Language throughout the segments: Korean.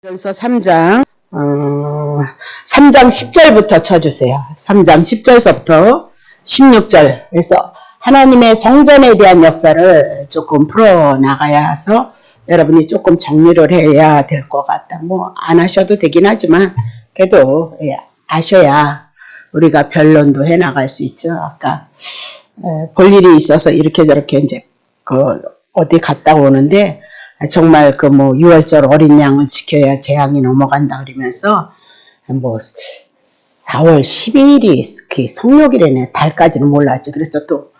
전서 3장 3장 10절부터 쳐주세요. 3장 10절서부터 16절. 그래서 하나님의 성전에 대한 역사를 조금 풀어나가야 해서 여러분이 조금 정리를 해야 될 것 같다. 뭐 안 하셔도 되긴 하지만 그래도 아셔야 우리가 변론도 해나갈 수 있죠. 아까 볼 일이 있어서 이렇게 저렇게 이제 어디 갔다 오는데 정말 6월절 어린 양을 지켜야 재앙이 넘어간다 그러면서 4월 12일이 성욕이래네. 달까지는 몰랐지. 그래서 또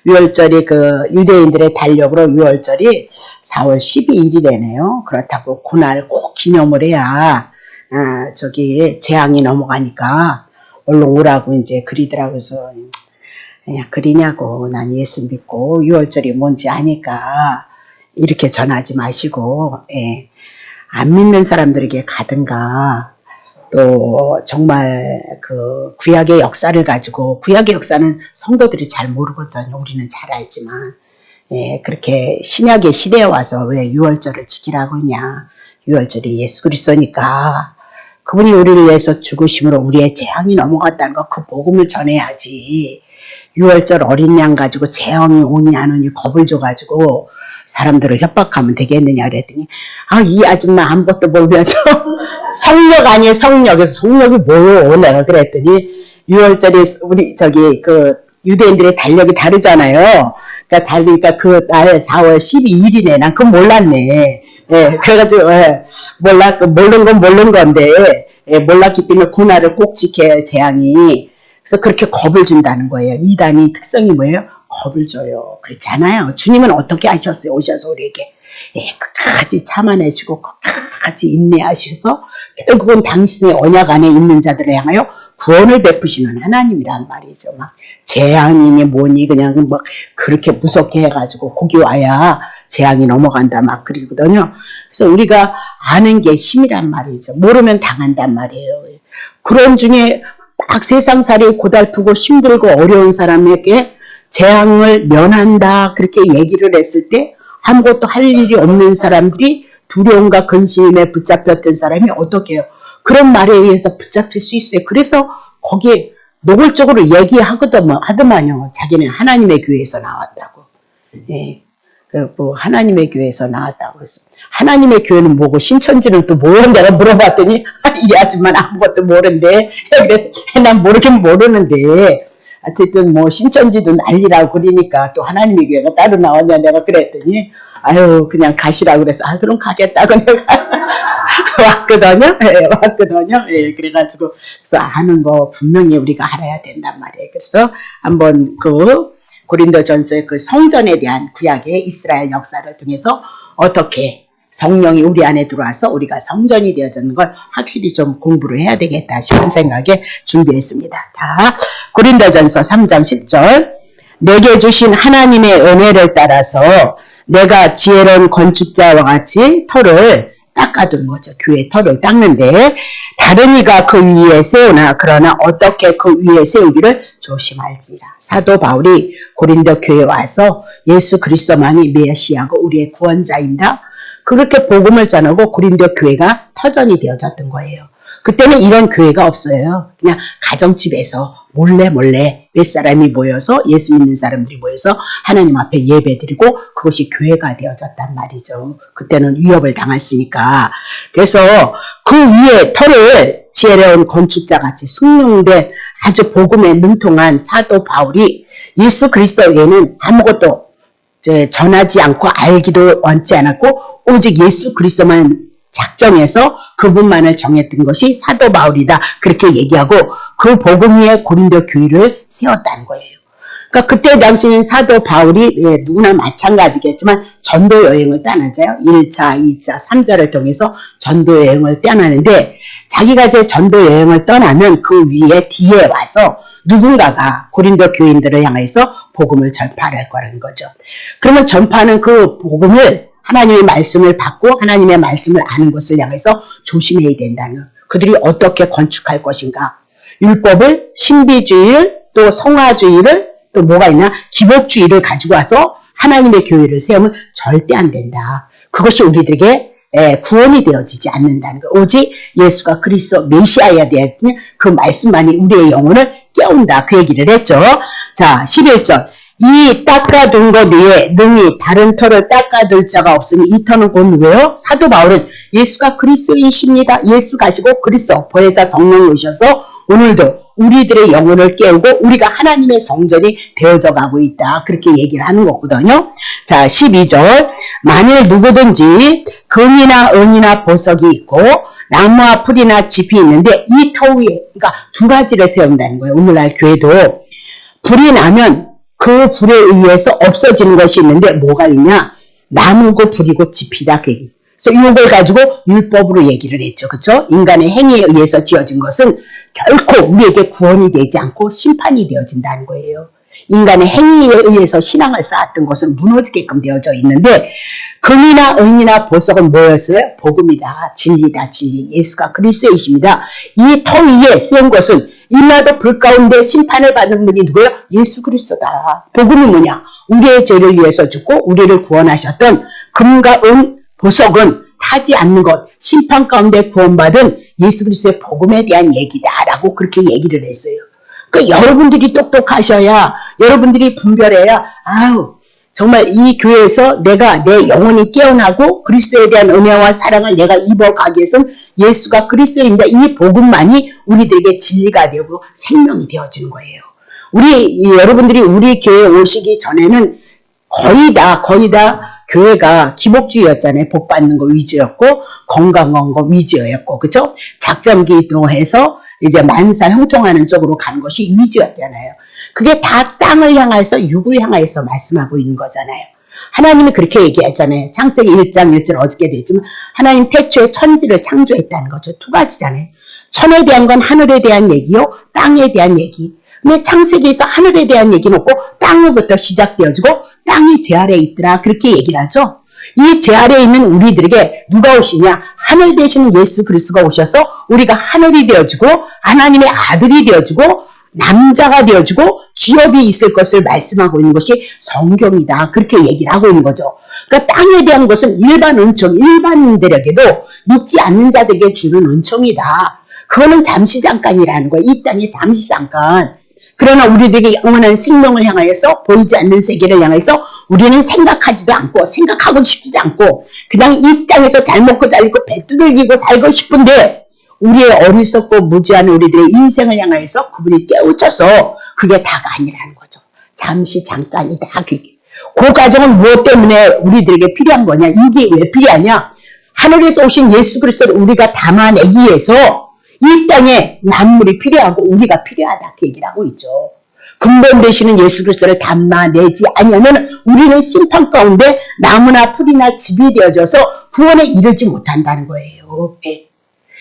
6월절이 유대인들의 달력으로 6월절이 4월 12일이래네요. 그렇다고 그날 꼭 기념을 해야 재앙이 넘어가니까 얼른 오라고 이제 그리더라고요. 그래서 그냥 그리냐고, 난 예수 믿고 6월절이 뭔지 아니까 이렇게 전하지 마시고, 안 믿는 사람들에게 가든가, 또 정말 구약의 역사를 가지고, 구약의 역사는 성도들이 잘 모르거든요. 우리는 잘 알지만, 그렇게 신약의 시대에 와서 왜 6월절을 지키라고 하냐. 6월절이 예수 그리스도니까 그분이 우리를 위해서 죽으심으로 우리의 재앙이 넘어갔다는 거, 그 복음을 전해야지. 6월절 어린 양 가지고 재앙이 오니 안 오니 겁을 줘가지고 사람들을 협박하면 되겠느냐 그랬더니 이 아줌마 아무것도 모르면서 성력 아니에요. 성력에서 성력이 뭐요? 내가 그랬더니 6월절이 우리 유대인들의 달력이 다르잖아요. 그러니까 다르니까 그 날 4월 12일이네. 난 그건 몰랐네. 그래가지고 모르는 건 모르는 건데 몰랐기 때문에 그날을 꼭 지켜야 재앙이. 그래서 그렇게 겁을 준다는 거예요. 이단이 특성이 뭐예요? 겁을 줘요. 그렇지 않아요. 주님은 어떻게 하셨어요? 오셔서 우리에게 끝까지 참아내시고 끝까지 인내하셔서 결국은 당신의 언약 안에 있는 자들을 향하여 구원을 베푸시는 하나님이란 말이죠. 막 재앙이니 뭐니 그냥 그렇게 무섭게 해가지고 거기 와야 재앙이 넘어간다 막 그러거든요. 그래서 우리가 아는 게 힘이란 말이죠. 모르면 당한단 말이에요. 그런 중에 막 세상살이 고달프고 힘들고 어려운 사람에게 재앙을 면한다 그렇게 얘기를 했을 때 아무것도 할 일이 없는 사람들이 두려움과 근심에 붙잡혔던 사람이 어떻게 해요? 그런 말에 의해서 붙잡힐 수 있어요. 그래서 거기에 노골적으로 얘기하더만요. 자기는 하나님의 교회에서 나왔다고. 하나님의 교회에서 나왔다고 그래서 하나님의 교회는 뭐고 신천지는 또 뭐야? 내가 물어봤더니 이 아줌마는 아무것도 모른대. 그래서 난 모르긴 모르는데 어쨌든 신천지도 난리라고 그러니까 또 하나님의 교회가 따로 나왔냐 내가 그랬더니 그냥 가시라고 그래서 그럼 가겠다고 내가 왔거든요. 그래가지고 그래서 아는 거 분명히 우리가 알아야 된단 말이에요. 그래서 한번 고린도전서의 성전에 대한 구약의 이스라엘 역사를 통해서 어떻게 성령이 우리 안에 들어와서 우리가 성전이 되어지는 걸 확실히 좀 공부를 해야 되겠다 싶은 생각에 준비했습니다. 고린도전서 3장 10절. 내게 주신 하나님의 은혜를 따라서 내가 지혜로운 건축자와 같이 터를 닦아두는 거죠. 교회 터를 닦는데 다른 이가 그 위에 세우나 그러나 어떻게 그 위에 세우기를 조심할지라. 사도 바울이 고린도 교회에 와서 예수 그리스도만이 메시아고 우리의 구원자입니다. 그렇게 복음을 전하고 고린도 교회가 터전이 되어졌던 거예요. 그때는 이런 교회가 없어요. 그냥 가정집에서 몰래 몇 사람이 모여서 예수 믿는 사람들이 모여서 하나님 앞에 예배드리고 그것이 교회가 되어졌단 말이죠. 그때는 위협을 당했으니까. 그래서 그 위에 터를 지혜로운 건축자같이 숙련된 아주 복음에 능통한 사도 바울이 예수 그리스도에게는 아무것도 전하지 않고 알기도 원치 않았고 오직 예수 그리스도만 작정해서 그분만을 정했던 것이 사도 바울이다. 그렇게 얘기하고 그 복음 위에 고린도 교회를 세웠다는 거예요. 그러니까 그때 당시는 사도 바울이 누구나 마찬가지겠지만 전도 여행을 떠나잖아요. 1차, 2차, 3차를 통해서 전도 여행을 떠나는데 자기가 이제 전도 여행을 떠나면 그 위에 뒤에 와서 누군가가 고린도 교인들을 향해서 복음을 전파할 거라는 거죠. 그러면 전파하는 그 복음을 하나님의 말씀을 받고 하나님의 말씀을 아는 것을 향해서 조심해야 된다는 거예요. 그들이 어떻게 건축할 것인가. 율법을, 신비주의를, 또 성화주의를, 또 뭐가 있나, 기복주의를 가지고 와서 하나님의 교회를 세우면 절대 안 된다. 그것이 우리들에게 구원이 되어지지 않는다는 거. 오직 예수가 그리스도 메시아야 되는 그 말씀만이 우리의 영혼을 깨운다. 그 얘기를 했죠. 자, 11절. 이 닦아둔 것 위에 능히 다른 터를 닦아둘 자가 없으니 이 터는 곧 누구예요? 사도 바울은 예수가 그리스도이십니다. 예수 가시고 그리스도 보혜사 성령이 오셔서 오늘도 우리들의 영혼을 깨우고 우리가 하나님의 성전이 되어져 가고 있다. 그렇게 얘기를 하는 거거든요. 자, 12절. 만일 누구든지 금이나 은이나 보석이 있고 나무와 풀이나 짚이 있는데 이 터 위에, 그러니까 두 가지를 세운다는 거예요. 오늘날 교회도 불이 나면 그 불에 의해서 없어지는 것이 있는데 뭐가 있냐? 나무고 불이고 짚이다. 그래서 이걸 가지고 율법으로 얘기를 했죠. 그렇죠? 인간의 행위에 의해서 지어진 것은 결코 우리에게 구원이 되지 않고 심판이 되어진다는 거예요. 인간의 행위에 의해서 신앙을 쌓았던 것은 무너지게끔 되어져 있는데 금이나 은이나 보석은 뭐였어요? 복음이다. 진리다. 진리. 예수가 그리스도이십니다. 이 터 위에 세운 것은 일라도 불 가운데 심판을 받는 분이 누구예요? 예수 그리스도다. 복음이 뭐냐? 우리의 죄를 위해서 죽고 우리를 구원하셨던 금과 은, 보석은 타지 않는 것, 심판 가운데 구원받은 예수 그리스도의 복음에 대한 얘기다라고 그렇게 얘기를 했어요. 그러니까 여러분들이 똑똑하셔야, 여러분들이 분별해야, 정말 이 교회에서 내가 내 영혼이 깨어나고 그리스도에 대한 은혜와 사랑을 내가 입어가기 위해서는 예수가 그리스도입니다. 이 복음만이 우리들에게 진리가 되고 생명이 되어지는 거예요. 여러분들이 우리 교회에 오시기 전에는 거의 다 교회가 기복주의였잖아요. 복 받는 거 위주였고 건강한 거 위주였고, 그렇죠? 작전 기도해서 이제 만사 형통하는 쪽으로 간 것이 위주였잖아요. 그게 다 땅을 향해서 육을 향해서 말씀하고 있는 거잖아요. 하나님이 그렇게 얘기했잖아요. 창세기 1장 1절 어저께 됐지만 하나님 태초에 천지를 창조했다는 거죠. 두 가지잖아요. 천에 대한 건 하늘에 대한 얘기요, 땅에 대한 얘기. 근데 창세기에서 하늘에 대한 얘기는 없고 땅으로부터 시작되어지고 땅이 제 아래에 있더라. 그렇게 얘기를 하죠. 이 제 아래에 있는 우리들에게 누가 오시냐? 하늘 되시는 예수 그리스도가 오셔서 우리가 하늘이 되어지고 하나님의 아들이 되어지고 남자가 되어지고 기업이 있을 것을 말씀하고 있는 것이 성경이다. 그렇게 얘기를 하고 있는 거죠. 그러니까 땅에 대한 것은 일반 은총, 일반인들에게도 믿지 않는 자들에게 주는 은총이다. 그거는 잠시 잠깐이라는 거예요. 이 땅이 잠시 잠깐. 그러나 우리들에게 영원한 생명을 향하여서 보이지 않는 세계를 향해서 우리는 생각하지도 않고 생각하고 싶지도 않고 그냥 이 땅에서 잘 먹고 잘 입고 배 두들기고 살고 싶은데 우리의 어리석고 무지한 우리들의 인생을 향하여서 그분이 깨우쳐서 그게 다가 아니라는 거죠. 잠시 잠깐이다. 그 과정은 무엇 때문에 우리들에게 필요한 거냐? 이게 왜 필요하냐? 하늘에서 오신 예수 그리스도를 우리가 담아내기 위해서 이 땅에 만물이 필요하고 우리가 필요하다. 그 얘기를 하고 있죠. 근본 되시는 예수 그리스도를 담아내지 아니하면 우리는 심판 가운데 나무나 풀이나 집이 되어져서 구원에 이르지 못한다는 거예요.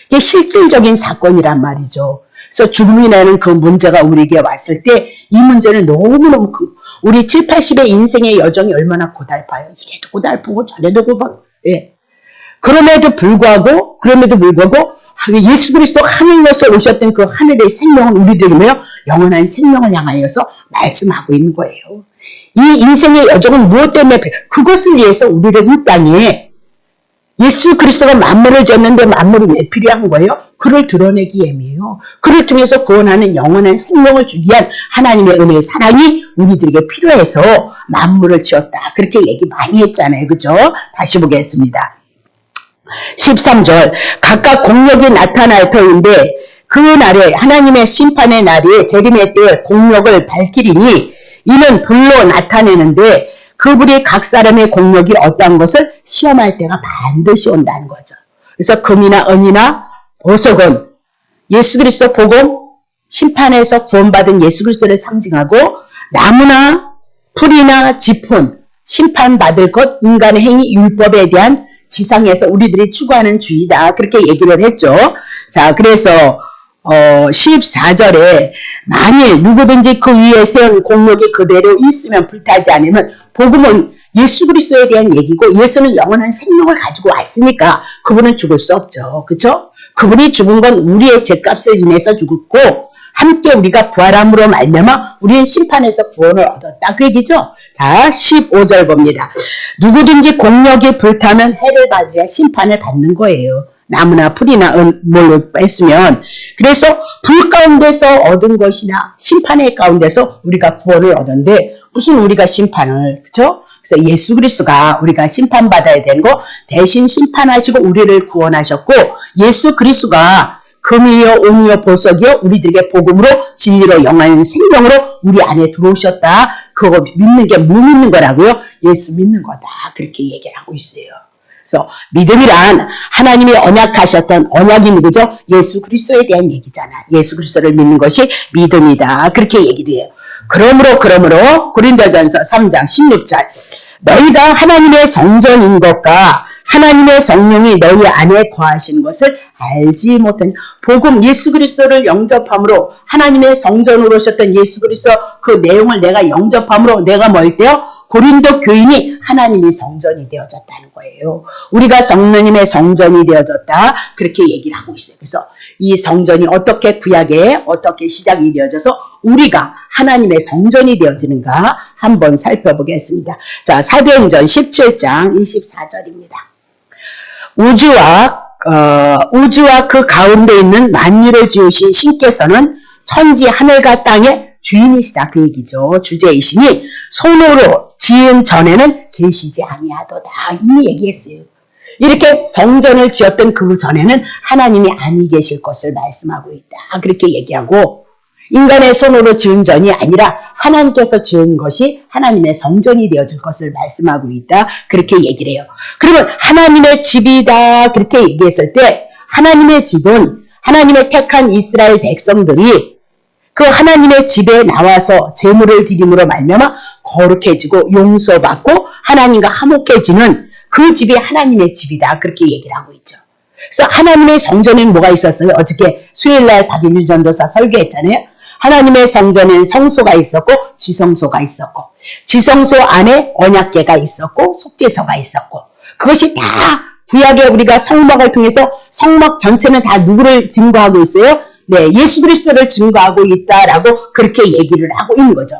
이게 실질적인 사건이란 말이죠. 그래서 죽음이라는 그 문제가 우리에게 왔을 때 이 문제는 너무너무 우리 7, 80의 인생의 여정이 얼마나 고달파요. 이래도 고달프고 저래도 고달프고. 그럼에도 불구하고 예수 그리스도 하늘에서 오셨던 그 하늘의 생명은 우리들에게 영원한 생명을 향하여서 말씀하고 있는 거예요. 이 인생의 여정은 무엇 때문에 그것을 위해서 우리를 이 땅에 예수 그리스도가 만물을 졌는데 만물이 왜 필요한 거예요? 그를 드러내기 위함이에요. 그를 통해서 구원하는 영원한 생명을 주기 위한 하나님의 은혜의 사랑이 우리들에게 필요해서 만물을 지었다. 그렇게 얘기 많이 했잖아요. 그죠? 다시 보겠습니다. 13절 각각 공력이 나타날 터인데 그 날에 하나님의 심판의 날에 재림의 때에 공력을 밝히리니 이는 불로 나타내는데 그 불이 각 사람의 공력이 어떠한 것을 시험할 때가 반드시 온다는 거죠. 그래서 금이나 은이나 보석은 예수 그리스도 복음, 심판에서 구원받은 예수 그리스도를 상징하고 나무나 풀이나 짚은 심판받을 것, 인간의 행위, 율법에 대한 지상에서 우리들이 추구하는 주의다. 그렇게 얘기를 했죠. 자, 그래서 14절에 만일 누구든지 그 위에 세운 공력이 그대로 있으면 불타지 않으면 복음은 예수 그리스도에 대한 얘기고 예수는 영원한 생명을 가지고 왔으니까 그분은 죽을 수 없죠. 그렇죠? 그분이 죽은 건 우리의 죄값을 인해서 죽었고 함께 우리가 부활함으로 말미암아 우리는 심판에서 구원을 얻었다. 그 얘기죠. 자, 15절 봅니다. 누구든지 공력이 불타면 해를 받으랴 심판을 받는 거예요. 나무나 풀이나 뭘로 했으면. 그래서 불 가운데서 얻은 것이나 심판의 가운데서 우리가 구원을 얻었는데 무슨 우리가 심판을, 그죠? 그래서 예수 그리스도가 우리가 심판받아야 되는 거 대신 심판하시고 우리를 구원하셨고, 예수 그리스도가 금이요 은이요 보석이요 우리들에게 복음으로 진리로 영원한 생명으로 우리 안에 들어오셨다. 그거 믿는 게 뭐 믿는 거라고요? 예수 믿는 거다. 그렇게 얘기를 하고 있어요. 그래서 믿음이란 하나님이 언약하셨던 언약이 누구죠? 예수 그리스도에 대한 얘기잖아. 예수 그리스도를 믿는 것이 믿음이다. 그렇게 얘기를 해요. 그러므로 고린도전서 3장 16절 너희가 하나님의 성전인 것과 하나님의 성령이 너희 안에 거하시는 것을 알지 못하니. 복음 예수 그리스도를 영접함으로 하나님의 성전으로 오셨던 예수 그리스도 그 내용을 내가 영접함으로 내가 뭘 돼요? 고린도 교인이 하나님의 성전이 되어졌다는 거예요. 우리가 성령님의 성전이 되어졌다. 그렇게 얘기를 하고 있어요. 그래서 이 성전이 어떻게 구약에 어떻게 시작이 되어져서 우리가 하나님의 성전이 되어지는가 한번 살펴보겠습니다. 자, 사도행전 17장 24절입니다. 우주와 그 가운데 있는 만유를 지으신 신께서는 천지 하늘과 땅의 주인이시다. 그 얘기죠. 주제이시니 손으로 지은 전에는 계시지 아니하도다. 이미 얘기했어요. 이렇게 성전을 지었던 그 전에는 하나님이 아니 계실 것을 말씀하고 있다. 그렇게 얘기하고, 인간의 손으로 지은 전이 아니라 하나님께서 지은 것이 하나님의 성전이 되어질 것을 말씀하고 있다. 그렇게 얘기를 해요. 그러면 하나님의 집이다. 그렇게 얘기했을 때 하나님의 집은 하나님의 택한 이스라엘 백성들이 그 하나님의 집에 나와서 제물을 드림으로 말미암아 거룩해지고 용서받고 하나님과 화목해지는 그 집이 하나님의 집이다. 그렇게 얘기를 하고 있죠. 그래서 하나님의 성전에는 뭐가 있었어요? 어저께 수요일날 박인주 전도사 설교했잖아요. 하나님의 성전에는 성소가 있었고 지성소가 있었고, 지성소 안에 언약궤가 있었고 속죄소가 있었고, 그것이 다 구약에 우리가 성막을 통해서 성막 전체는 다 누구를 증거하고 있어요? 네, 예수 그리스도를 증거하고 있다라고 그렇게 얘기를 하고 있는 거죠.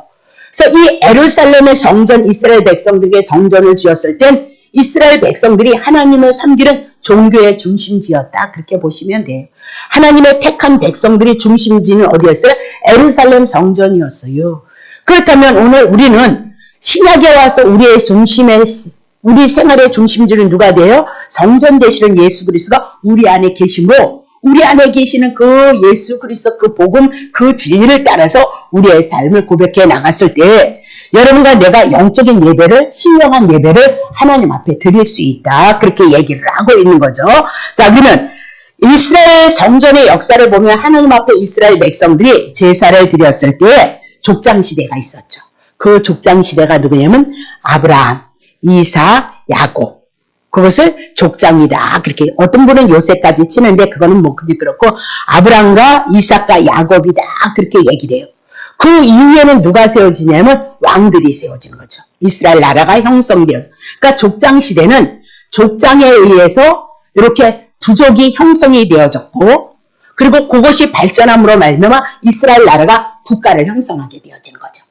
그래서 이 예루살렘의 성전, 이스라엘 백성들에게 성전을 지었을 땐 이스라엘 백성들이 하나님을 섬기는 종교의 중심지였다. 그렇게 보시면 돼요. 하나님의 택한 백성들이 중심지는 어디였어요? 예루살렘 성전이었어요. 그렇다면 오늘 우리는 신약에 와서 우리의 중심에, 우리 생활의 중심지는 누가 돼요? 성전 되시는 예수 그리스도가 우리 안에 계시므로 우리 안에 계시는 그 예수 그리스도 그 복음 그 진리를 따라서 우리의 삶을 고백해 나갔을 때 여러분과 내가 영적인 예배를, 신령한 예배를 하나님 앞에 드릴 수 있다. 그렇게 얘기를 하고 있는 거죠. 자, 그러면 이스라엘 성전의 역사를 보면 하나님 앞에 이스라엘 백성들이 제사를 드렸을 때 족장시대가 있었죠. 그 족장시대가 누구냐면 아브라함, 이삭, 야곱. 그것을 족장이다. 그렇게 어떤 분은 요새까지 치는데 그거는 뭐 그게 그렇고 아브라함과 이삭과 야곱이다. 그렇게 얘기를 해요. 그 이후에는 누가 세워지냐면 왕들이 세워지는 거죠. 이스라엘 나라가 형성되어. 그러니까 족장 시대는 족장에 의해서 이렇게 부족이 형성이 되어졌고, 그리고 그것이 발전함으로 말미암아 이스라엘 나라가 국가를 형성하게 되어지는 거죠.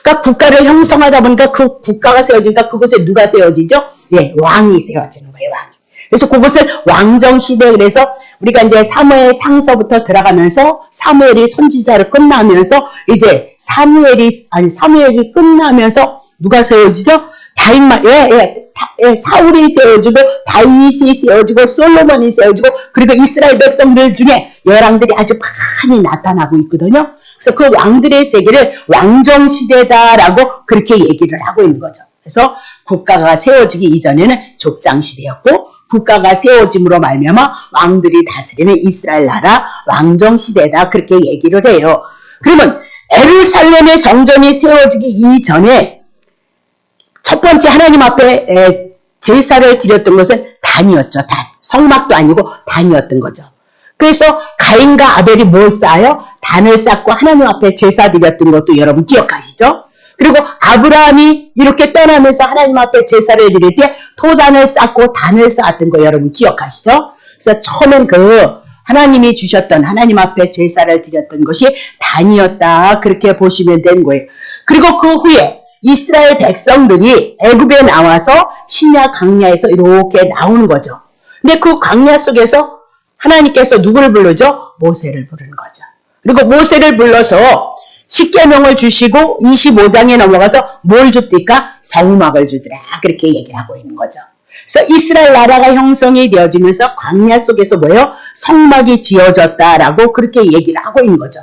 그러니까 국가를 형성하다 보니까 그 국가가 세워지니까 그곳에 누가 세워지죠? 예, 왕이 세워지는 거예요, 왕이. 그래서 그것을 왕정시대, 그래서 우리가 이제 사무엘 상서부터 들어가면서 사무엘이 선지자를 끝나면서 이제 사무엘이 끝나면서 누가 세워지죠? 사울이 세워지고 다윗이 세워지고 솔로몬이 세워지고 그리고 이스라엘 백성들 중에 열왕들이 아주 많이 나타나고 있거든요. 그래서 그 왕들의 세계를 왕정시대다라고 그렇게 얘기를 하고 있는 거죠. 그래서 국가가 세워지기 이전에는 족장시대였고 국가가 세워짐으로 말미암아 왕들이 다스리는 이스라엘 나라 왕정시대다. 그렇게 얘기를 해요. 그러면 예루살렘의 성전이 세워지기 이전에 첫 번째 하나님 앞에 제사를 드렸던 것은 단이었죠. 단. 성막도 아니고 단이었던 거죠. 그래서 가인과 아벨이 뭘 쌓아요? 단을 쌓고 하나님 앞에 제사 드렸던 것도 여러분 기억하시죠? 그리고 아브라함이 이렇게 떠나면서 하나님 앞에 제사를 드릴 때 토단을 쌓고 단을 쌓았던 거 여러분 기억하시죠? 그래서 처음엔 하나님이 주셨던 하나님 앞에 제사를 드렸던 것이 단이었다. 그렇게 보시면 되는 거예요. 그리고 그 후에 이스라엘 백성들이 애굽에 나와서 신약 광야에서 이렇게 나오는 거죠. 근데 그 광야 속에서 하나님께서 누구를 부르죠? 모세를 부르는 거죠. 그리고 모세를 불러서 십계명을 주시고 25장에 넘어가서 뭘 줍니까? 성막을 주더라. 그렇게 얘기를 하고 있는 거죠. 그래서 이스라엘 나라가 형성이 되어지면서 광야 속에서 뭐예요? 성막이 지어졌다라고 그렇게 얘기를 하고 있는 거죠.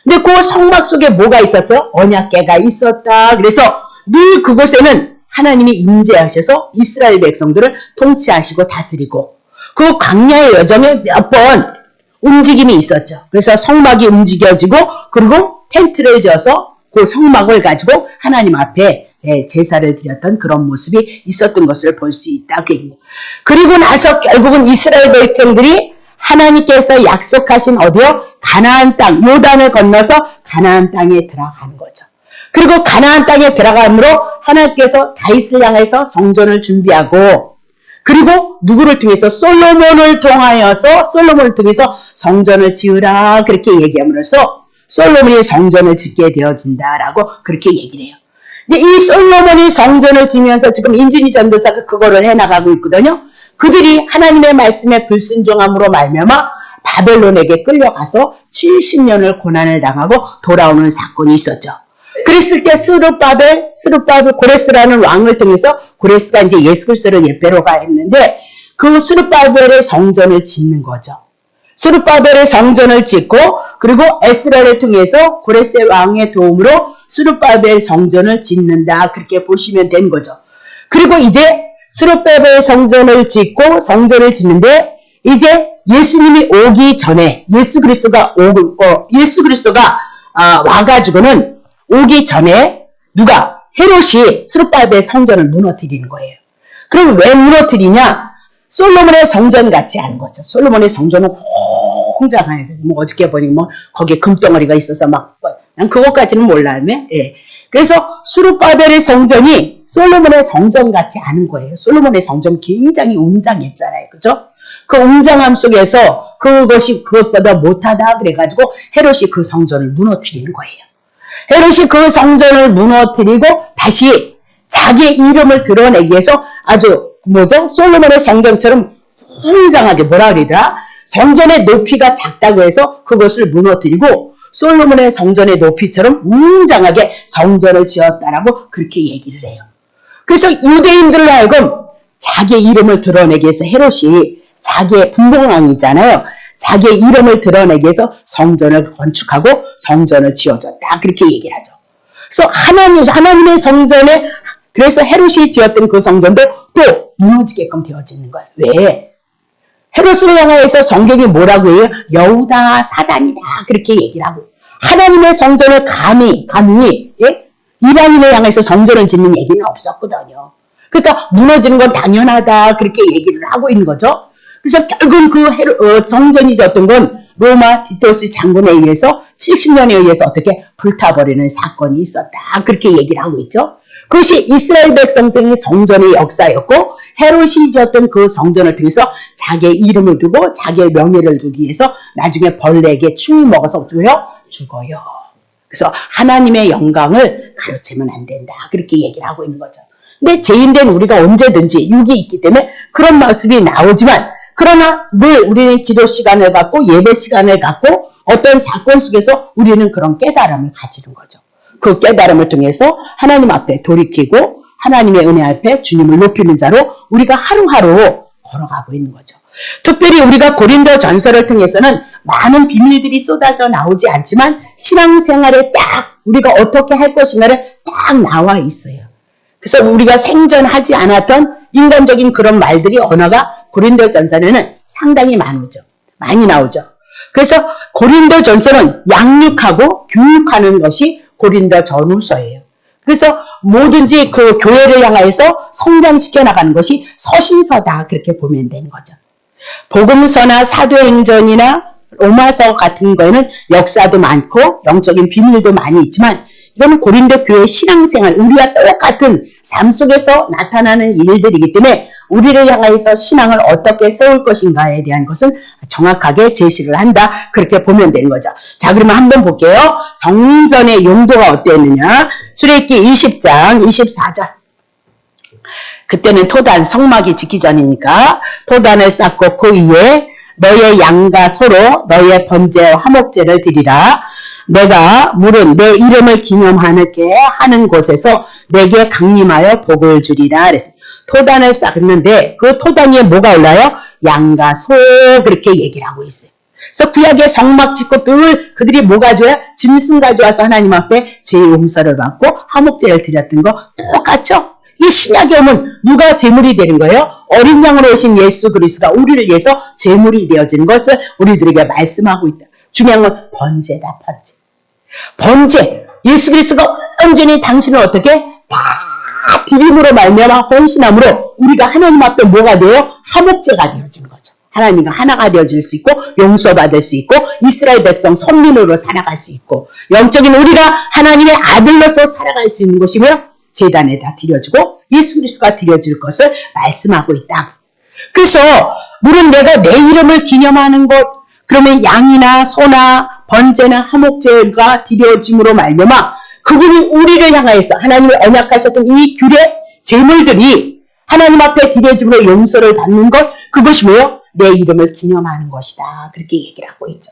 근데 그 성막 속에 뭐가 있었어요? 언약궤가 있었다. 그래서 늘 그곳에는 하나님이 임재하셔서 이스라엘 백성들을 통치하시고 다스리고 그 광야의 여정에 몇 번 움직임이 있었죠. 그래서 성막이 움직여지고 그리고 텐트를 져서 그 성막을 가지고 하나님 앞에 제사를 드렸던 그런 모습이 있었던 것을 볼 수 있다. 그리고 나서 결국은 이스라엘 백성들이 하나님께서 약속하신 어디요? 가나안 땅, 요단을 건너서 가나안 땅에 들어가는 거죠. 그리고 가나안 땅에 들어감으로 하나님께서 다윗을 향해서 성전을 준비하고 그리고 누구를 통해서 솔로몬을 통해서 성전을 지으라 그렇게 얘기함으로써 솔로몬이 성전을 짓게 되어진다라고 그렇게 얘기를 해요. 근데 이 솔로몬이 성전을 지면서 지금 인준이 전도사가 그거를 해나가고 있거든요. 그들이 하나님의 말씀에 불순종함으로 말미암아 바벨론에게 끌려가서 70년을 고난을 당하고 돌아오는 사건이 있었죠. 그랬을 때 스룹바벨 고레스라는 왕을 통해서 고레스가 이제 예수 그리스도를 예배로가 했는데 그 스룹바벨의 성전을 짓는 거죠. 스룹바벨의 성전을 짓고 그리고 에스라를 통해서 고레스 왕의 도움으로 스룹바벨 성전을 짓는다. 그렇게 보시면 되는 거죠. 그리고 이제 스룹바벨 성전을 짓고 성전을 짓는데 이제 예수님이 오기 전에 예수 그리스도가 와가지고는 오기 전에 누가 헤롯이 스룹바벨 성전을 무너뜨리는 거예요. 그럼 왜 무너뜨리냐? 솔로몬의 성전 같이 하는 거죠. 솔로몬의 성전은 홍장해요. 뭐 어저께 보니 뭐 거기에 금덩어리가 있어서 막 난 그것까지는 몰라요. 예. 그래서 스룹바벨의 성전이 솔로몬의 성전 같이 하는 거예요. 솔로몬의 성전 굉장히 웅장했잖아요. 그죠? 그 웅장함 속에서 그것이 그것보다 못하다 그래가지고 헤롯이 그 성전을 무너뜨리는 거예요. 헤롯이 그 성전을 무너뜨리고 다시 자기의 이름을 드러내기 위해서 아주 솔로몬의 성전처럼 웅장하게 뭐라 그러더라? 성전의 높이가 작다고 해서 그것을 무너뜨리고 솔로몬의 성전의 높이처럼 웅장하게 성전을 지었다라고 그렇게 얘기를 해요. 그래서 유대인들로 하여금 자기의 이름을 드러내기 위해서 헤롯이 자기의 분봉왕이잖아요. 자기의 이름을 드러내기 위해서 성전을 건축하고 성전을 지어줬다. 그렇게 얘기를 하죠. 그래서 하나님의 성전에 그래서 헤롯이 지었던 그 성전도 또 무너지게끔 되어지는 거예요. 왜? 헤롯을 향해서 성경이 뭐라고 해요? 여우다 사단이다. 그렇게 얘기를 하고 하나님의 성전을 감히 이방인을 향해서 성전을 짓는 얘기는 없었거든요. 그러니까 무너지는 건 당연하다. 그렇게 얘기를 하고 있는 거죠. 그래서 결국은 그 성전이 졌던 건 로마 디토스 장군에 의해서 70년에 의해서 어떻게 불타버리는 사건이 있었다. 그렇게 얘기를 하고 있죠. 그것이 이스라엘 백성의 성전의 역사였고 헤롯이 지었던 그 성전을 통해서 자기의 이름을 두고 자기의 명예를 두기 위해서 나중에 벌레에게 충이 먹어서 죽어요. 그래서 하나님의 영광을 가로채면 안 된다. 그렇게 얘기를 하고 있는 거죠. 근데 죄인된 우리가 언제든지 육이 있기 때문에 그런 모습이 나오지만 그러나 늘 우리는 기도 시간을 갖고 예배 시간을 갖고 어떤 사건 속에서 우리는 그런 깨달음을 가지는 거죠. 그 깨달음을 통해서 하나님 앞에 돌이키고 하나님의 은혜 앞에 주님을 높이는 자로 우리가 하루하루 걸어가고 있는 거죠. 특별히 우리가 고린도 전서를 통해서는 많은 비밀들이 쏟아져 나오지 않지만 신앙생활에 딱 우리가 어떻게 할 것인가를 딱 나와 있어요. 그래서 우리가 생전하지 않았던 인간적인 그런 말들이 언어가 고린도 전서에는 상당히 많이 나오죠. 그래서 고린도 전서는 양육하고 교육하는 것이 고린도 전후서예요. 그래서 뭐든지 그 교회를 향해서 성장시켜 나가는 것이 서신서다. 그렇게 보면 되는 거죠. 복음서나 사도행전이나 로마서 같은 거에는 역사도 많고 영적인 비밀도 많이 있지만 이거는 고린도 교회 신앙생활, 우리와 똑같은 삶 속에서 나타나는 일들이기 때문에 우리를 향해서 신앙을 어떻게 세울 것인가에 대한 것은 정확하게 제시를 한다. 그렇게 보면 되는 거죠. 자, 그러면 한번 볼게요. 성전의 용도가 어땠느냐. 출애굽기 20장 24절. 그때는 토단 성막이 짓기 전이니까 토단을 쌓고 그 위에 너의 양과 소로 너의 번제와 화목제를 드리라. 내가 물은 내 이름을 기념하게 하는 곳에서 내게 강림하여 복을 주리라. 그래서 토단을 쌓는데 그 토단 위에 뭐가 올라요? 양과 소 그렇게 얘기를 하고 있어요. 그래서 구약의 성막 짓고 늘 그들이 뭐 가져와요? 짐승 가져와서 하나님 앞에 죄의 용서를 받고 화목제를 드렸던 거 똑같죠? 이 신약에 오면 누가 제물이 되는 거예요? 어린 양으로 오신 예수 그리스도가 우리를 위해서 제물이 되어지는 것을 우리들에게 말씀하고 있다. 중요한 건 번제다. 번제. 예수 그리스도가 온전히 당신을 어떻게? 다 드림으로 말미암아 헌신함으로 우리가 하나님 앞에 뭐가 돼요? 화목제가 되어지는 거죠. 하나님과 하나가 되어질 수 있고 용서받을 수 있고 이스라엘 백성 선민으로 살아갈 수 있고 영적인 우리가 하나님의 아들로서 살아갈 수 있는 것이고요. 제단에다 드려주고 예수 그리스도가 드려질 것을 말씀하고 있다. 그래서 물은 내가 내 이름을 기념하는 것, 그러면 양이나 소나 번제나 화목제가 드려짐으로 말미암아 그분이 우리를 향하여서 하나님을 언약하셨던 이 규례 제물들이 하나님 앞에 드려짐으로 용서를 받는 것, 그것이 뭐예요? 내 이름을 기념하는 것이다. 그렇게 얘기를 하고 있죠.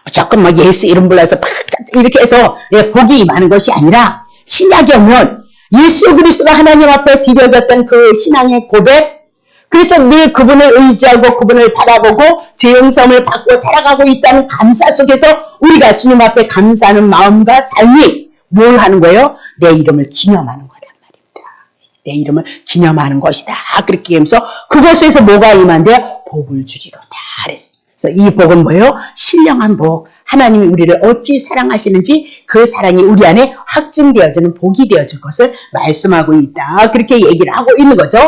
무조건 뭐 예수 이름 불러서 팍 이렇게 해서 복이 임하는 것이 아니라 신약에 오면 예수 그리스도가 하나님 앞에 드려졌던 그 신앙의 고백, 그래서 늘 그분을 의지하고 그분을 바라보고 죄 용서를 받고 살아가고 있다는 감사 속에서 우리가 주님 앞에 감사하는 마음과 삶이 뭘 하는 거예요? 내 이름을 기념하는 거란 말입니다. 내 이름을 기념하는 것이다. 그렇게 하면서 그것에서 뭐가 임한대요? 복을 주리로다. 그래서 이 복은 뭐예요? 신령한 복. 하나님이 우리를 어찌 사랑하시는지 그 사랑이 우리 안에 확증되어지는 복이 되어질 것을 말씀하고 있다. 그렇게 얘기를 하고 있는 거죠.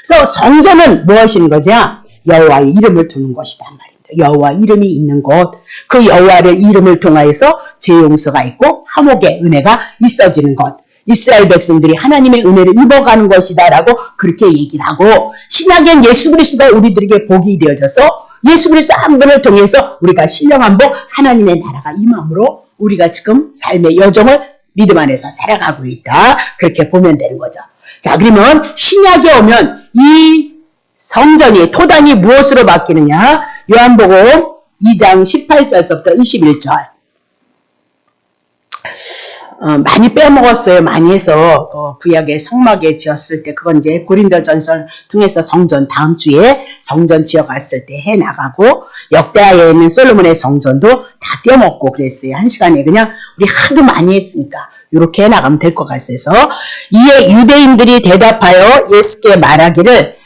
그래서 성전은 무엇인 거냐? 여호와의 이름을 두는 것이다 말입니다. 여호와 이름이 있는 곳, 그 여호와의 이름을 통하여서 죄 용서가 있고 화목의 은혜가 있어지는 것, 이스라엘 백성들이 하나님의 은혜를 입어가는 것이다 라고 그렇게 얘기를 하고, 신약엔 예수 그리스도가 우리들에게 복이 되어져서 예수 그리스도 한 분을 통해서 우리가 신령한 복, 하나님의 나라가 임함으로 우리가 지금 삶의 여정을 믿음 안에서 살아가고 있다. 그렇게 보면 되는 거죠. 자, 그러면 신약에 오면 이 성전이, 토단이 무엇으로 바뀌느냐? 요한복음 2장 18절부터 21절. 많이 빼먹었어요. 많이 해서 구약의 성막에 지었을 때 그건 이제 고린도전설 통해서 성전 다음 주에 성전 지어갔을 때 해나가고, 역대하에 있는 솔로몬의 성전도 다 떼어먹고 그랬어요. 한 시간에 그냥 우리 하도 많이 했으니까 이렇게 해나가면 될 것 같아서. 이에 유대인들이 대답하여 예수께 말하기를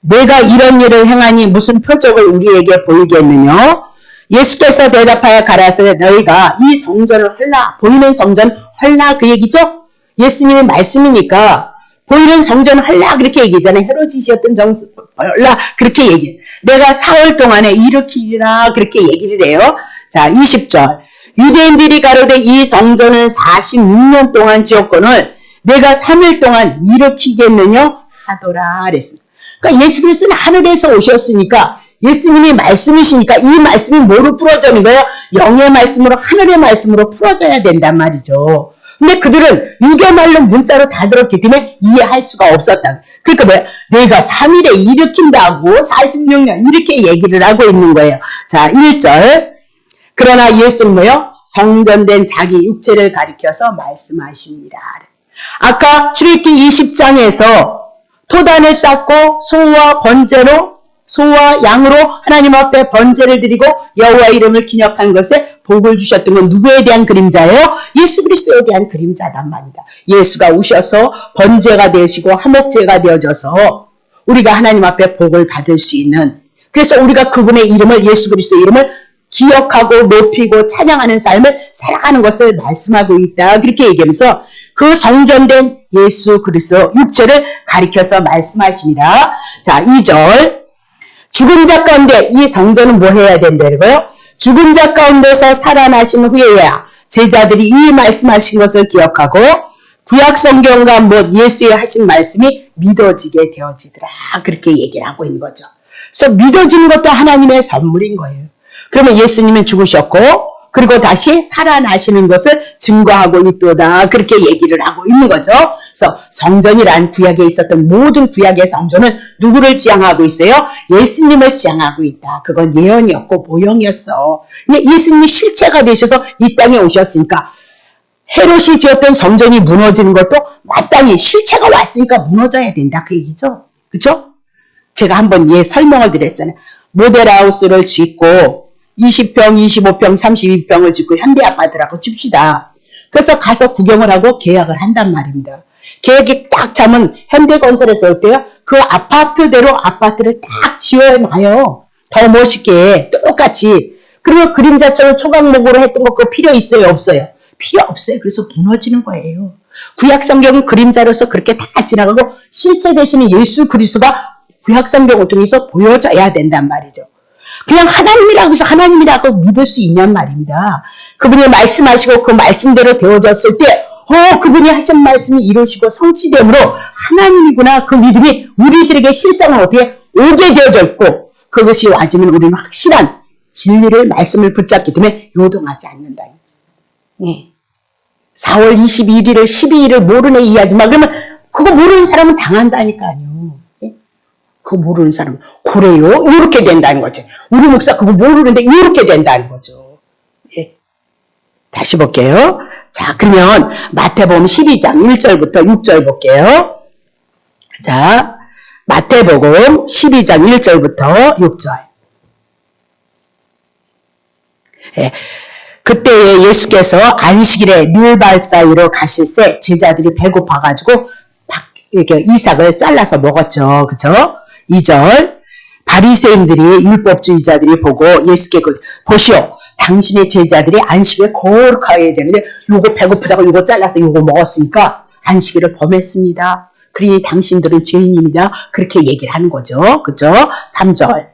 내가 이런 일을 행하니 무슨 표적을 우리에게 보이겠느냐? 예수께서 대답하여 가라사대 너희가 이 성전을 헐라, 보이는 성전 헐라 그 얘기죠? 예수님의 말씀이니까 보이는 성전 헐라 그렇게 얘기잖아요. 헤로지시였던 정수 헐라 그렇게 얘기해. 내가 4월 동안에 일으키리라 그렇게 얘기를 해요. 자, 20절. 유대인들이 가로되 이 성전은 46년 동안 지었거늘 내가 3일 동안 일으키겠느냐 하더라 그랬습니다. 그러니까 예수 그리스도는 하늘에서 오셨으니까 예수님이 말씀이시니까 이 말씀이 뭐로 풀어지는 거예요? 영의 말씀으로, 하늘의 말씀으로 풀어져야 된단 말이죠. 근데 그들은 유교말로 문자로 다 들었기 때문에 이해할 수가 없었다. 그러니까 뭐야? 내가 3일에 일으킨다고 46년 이렇게 얘기를 하고 있는 거예요. 자, 1절. 그러나 예수는 뭐요? 성전된 자기 육체를 가리켜서 말씀하십니다. 아까 출애굽기 20장에서 토단을 쌓고 소와 번제로, 소와 양으로 하나님 앞에 번제를 드리고 여호와 이름을 기념한 것에 복을 주셨던 건 누구에 대한 그림자예요? 예수 그리스도에 대한 그림자단 말입니다. 예수가 오셔서 번제가 되시고 화목제가 되어져서 우리가 하나님 앞에 복을 받을 수 있는, 그래서 우리가 그분의 이름을, 예수 그리스도의 이름을 기억하고 높이고 찬양하는 삶을 살아가는 것을 말씀하고 있다. 그렇게 얘기하면서 그 성전된 예수 그리스도 육체를 가리켜서 말씀하십니다. 자, 2절. 죽은 자 가운데, 이 성전은 뭐 해야 된다고요? 죽은 자 가운데서 살아나신 후에야 제자들이 이 말씀하신 것을 기억하고 구약 성경과 뭐 예수의 하신 말씀이 믿어지게 되어지더라. 그렇게 얘기를 하고 있는 거죠. 그래서 믿어지는 것도 하나님의 선물인 거예요. 그러면 예수님은 죽으셨고 그리고 다시 살아나시는 것을 증거하고 있도다. 그렇게 얘기를 하고 있는 거죠. 그래서 성전이란 구약에 있었던 모든 구약의 성전은 누구를 지향하고 있어요? 예수님을 지향하고 있다. 그건 예언이었고 모형이었어. 근데 예수님이 실체가 되셔서 이 땅에 오셨으니까 헤롯이 지었던 성전이 무너지는 것도 마땅히 실체가 왔으니까 무너져야 된다. 그 얘기죠. 그렇죠? 제가 한번 설명을 드렸잖아요. 모델하우스를 짓고 20평, 25평, 32평을 짓고 현대아파트라고 칩시다. 그래서 가서 구경을 하고 계약을 한단 말입니다. 계획이 딱 차면 현대건설에서 어때요? 그 아파트대로 아파트를 딱 지어놔요. 더 멋있게 똑같이. 그리고 그림자처럼 초강목으로 했던 거 그거 필요 있어요? 없어요? 필요 없어요. 그래서 무너지는 거예요. 구약성경은 그림자로서 그렇게 다 지나가고 실제 대신에 예수 그리스도가 구약성경을 통해서 보여져야 된단 말이죠. 그냥 하나님이라고 해서 하나님이라고 믿을 수 있냔 말입니다. 그분이 말씀하시고 그 말씀대로 되어졌을 때 그분이 하신 말씀이 이루시고 성취됨으로 하나님이구나. 그 믿음이 우리들에게 실상은 어떻게 오게 되어져 있고 그것이 와지면 우리는 확실한 진리를 말씀을 붙잡기 때문에 요동하지 않는다. 네. 4월 21일을 12일을 모르네 이해하지 마. 그러면 그거 모르는 사람은 당한다니까요. 그거 모르는 사람은 그래요? 이렇게 된다는 거죠. 우리 목사 그거 모르는데 이렇게 된다는 거죠. 예. 다시 볼게요. 자, 그러면 마태복음 12장 1절부터 6절 볼게요. 자, 마태복음 12장 1절부터 6절. 예. 그때에 예수께서 안식일에 뮬발 사이로 가실새 제자들이 배고파가지고 이렇게 이삭을 잘라서 먹었죠. 그죠? 2절. 바리새인들이 율법주의자들이 보고 예수께 보시오. 당신의 제자들이 안식일에 거룩하게 되는데 요거 배고프다고 요거 잘라서 요거 먹었으니까 안식일을 범했습니다. 그러니 당신들은 죄인입니다. 그렇게 얘기를 하는 거죠. 그죠? 3절.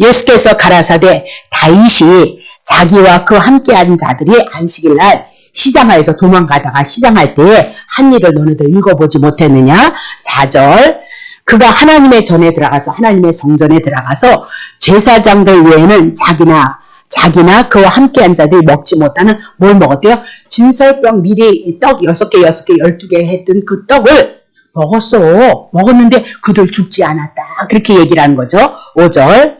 예수께서 가라사대 다윗이 자기와 그 함께하는 자들이 안식일날 시장하에서 도망가다가 시장할 때에 한 일을 너네들 읽어보지 못했느냐? 4절. 그가 하나님의 전에 들어가서 하나님의 성전에 들어가서 제사장들 외에는 자기나 그와 함께한 자들이 먹지 못하는 뭘 먹었대요? 진설병 미리 떡 6개, 12개 했던 그 떡을 먹었어. 먹었는데 그들 죽지 않았다. 그렇게 얘기를 하는 거죠. 5절.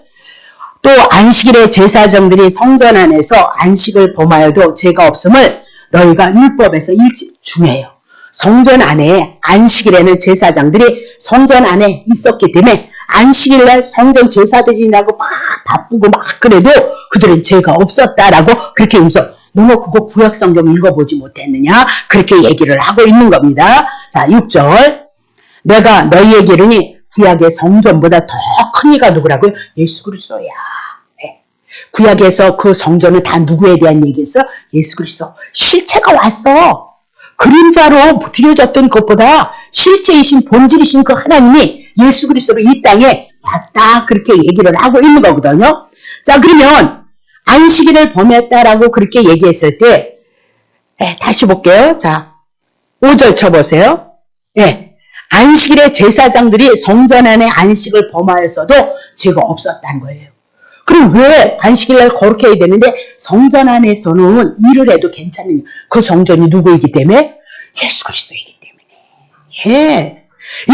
또 안식일에 제사장들이 성전 안에서 안식을 범하여도 죄가 없음을 너희가 율법에서 중요해요. 성전 안에 안식일에는 제사장들이 성전 안에 있었기 때문에 안식일날 성전 제사들이라고 막 바쁘고 막 그래도 그들은 죄가 없었다라고 그렇게 하면서 너는 그거 구약성경 읽어보지 못했느냐? 그렇게 얘기를 하고 있는 겁니다. 자, 6절. 내가 너희에게 이르니 구약의 성전보다 더 큰 이가 누구라고요? 예수 그리스도야. 네. 구약에서 그 성전은 다 누구에 대한 얘기였어? 예수 그리스도. 실체가 왔어. 그림자로 드려졌던 것보다 실체이신 본질이신 그 하나님이 예수 그리스도로 이 땅에 왔다. 그렇게 얘기를 하고 있는 거거든요. 자, 그러면 안식일을 범했다라고 그렇게 얘기했을 때 다시 볼게요. 자, 5절 쳐보세요. 예. 안식일에 제사장들이 성전 안에 안식을 범하였어도 죄가 없었다는 거예요. 그럼 왜 안식일날 거룩해 해야 되는데 성전 안에서는 일을 해도 괜찮은 그 성전이 누구이기 때문에? 예수 그리스도이기 때문에. 예.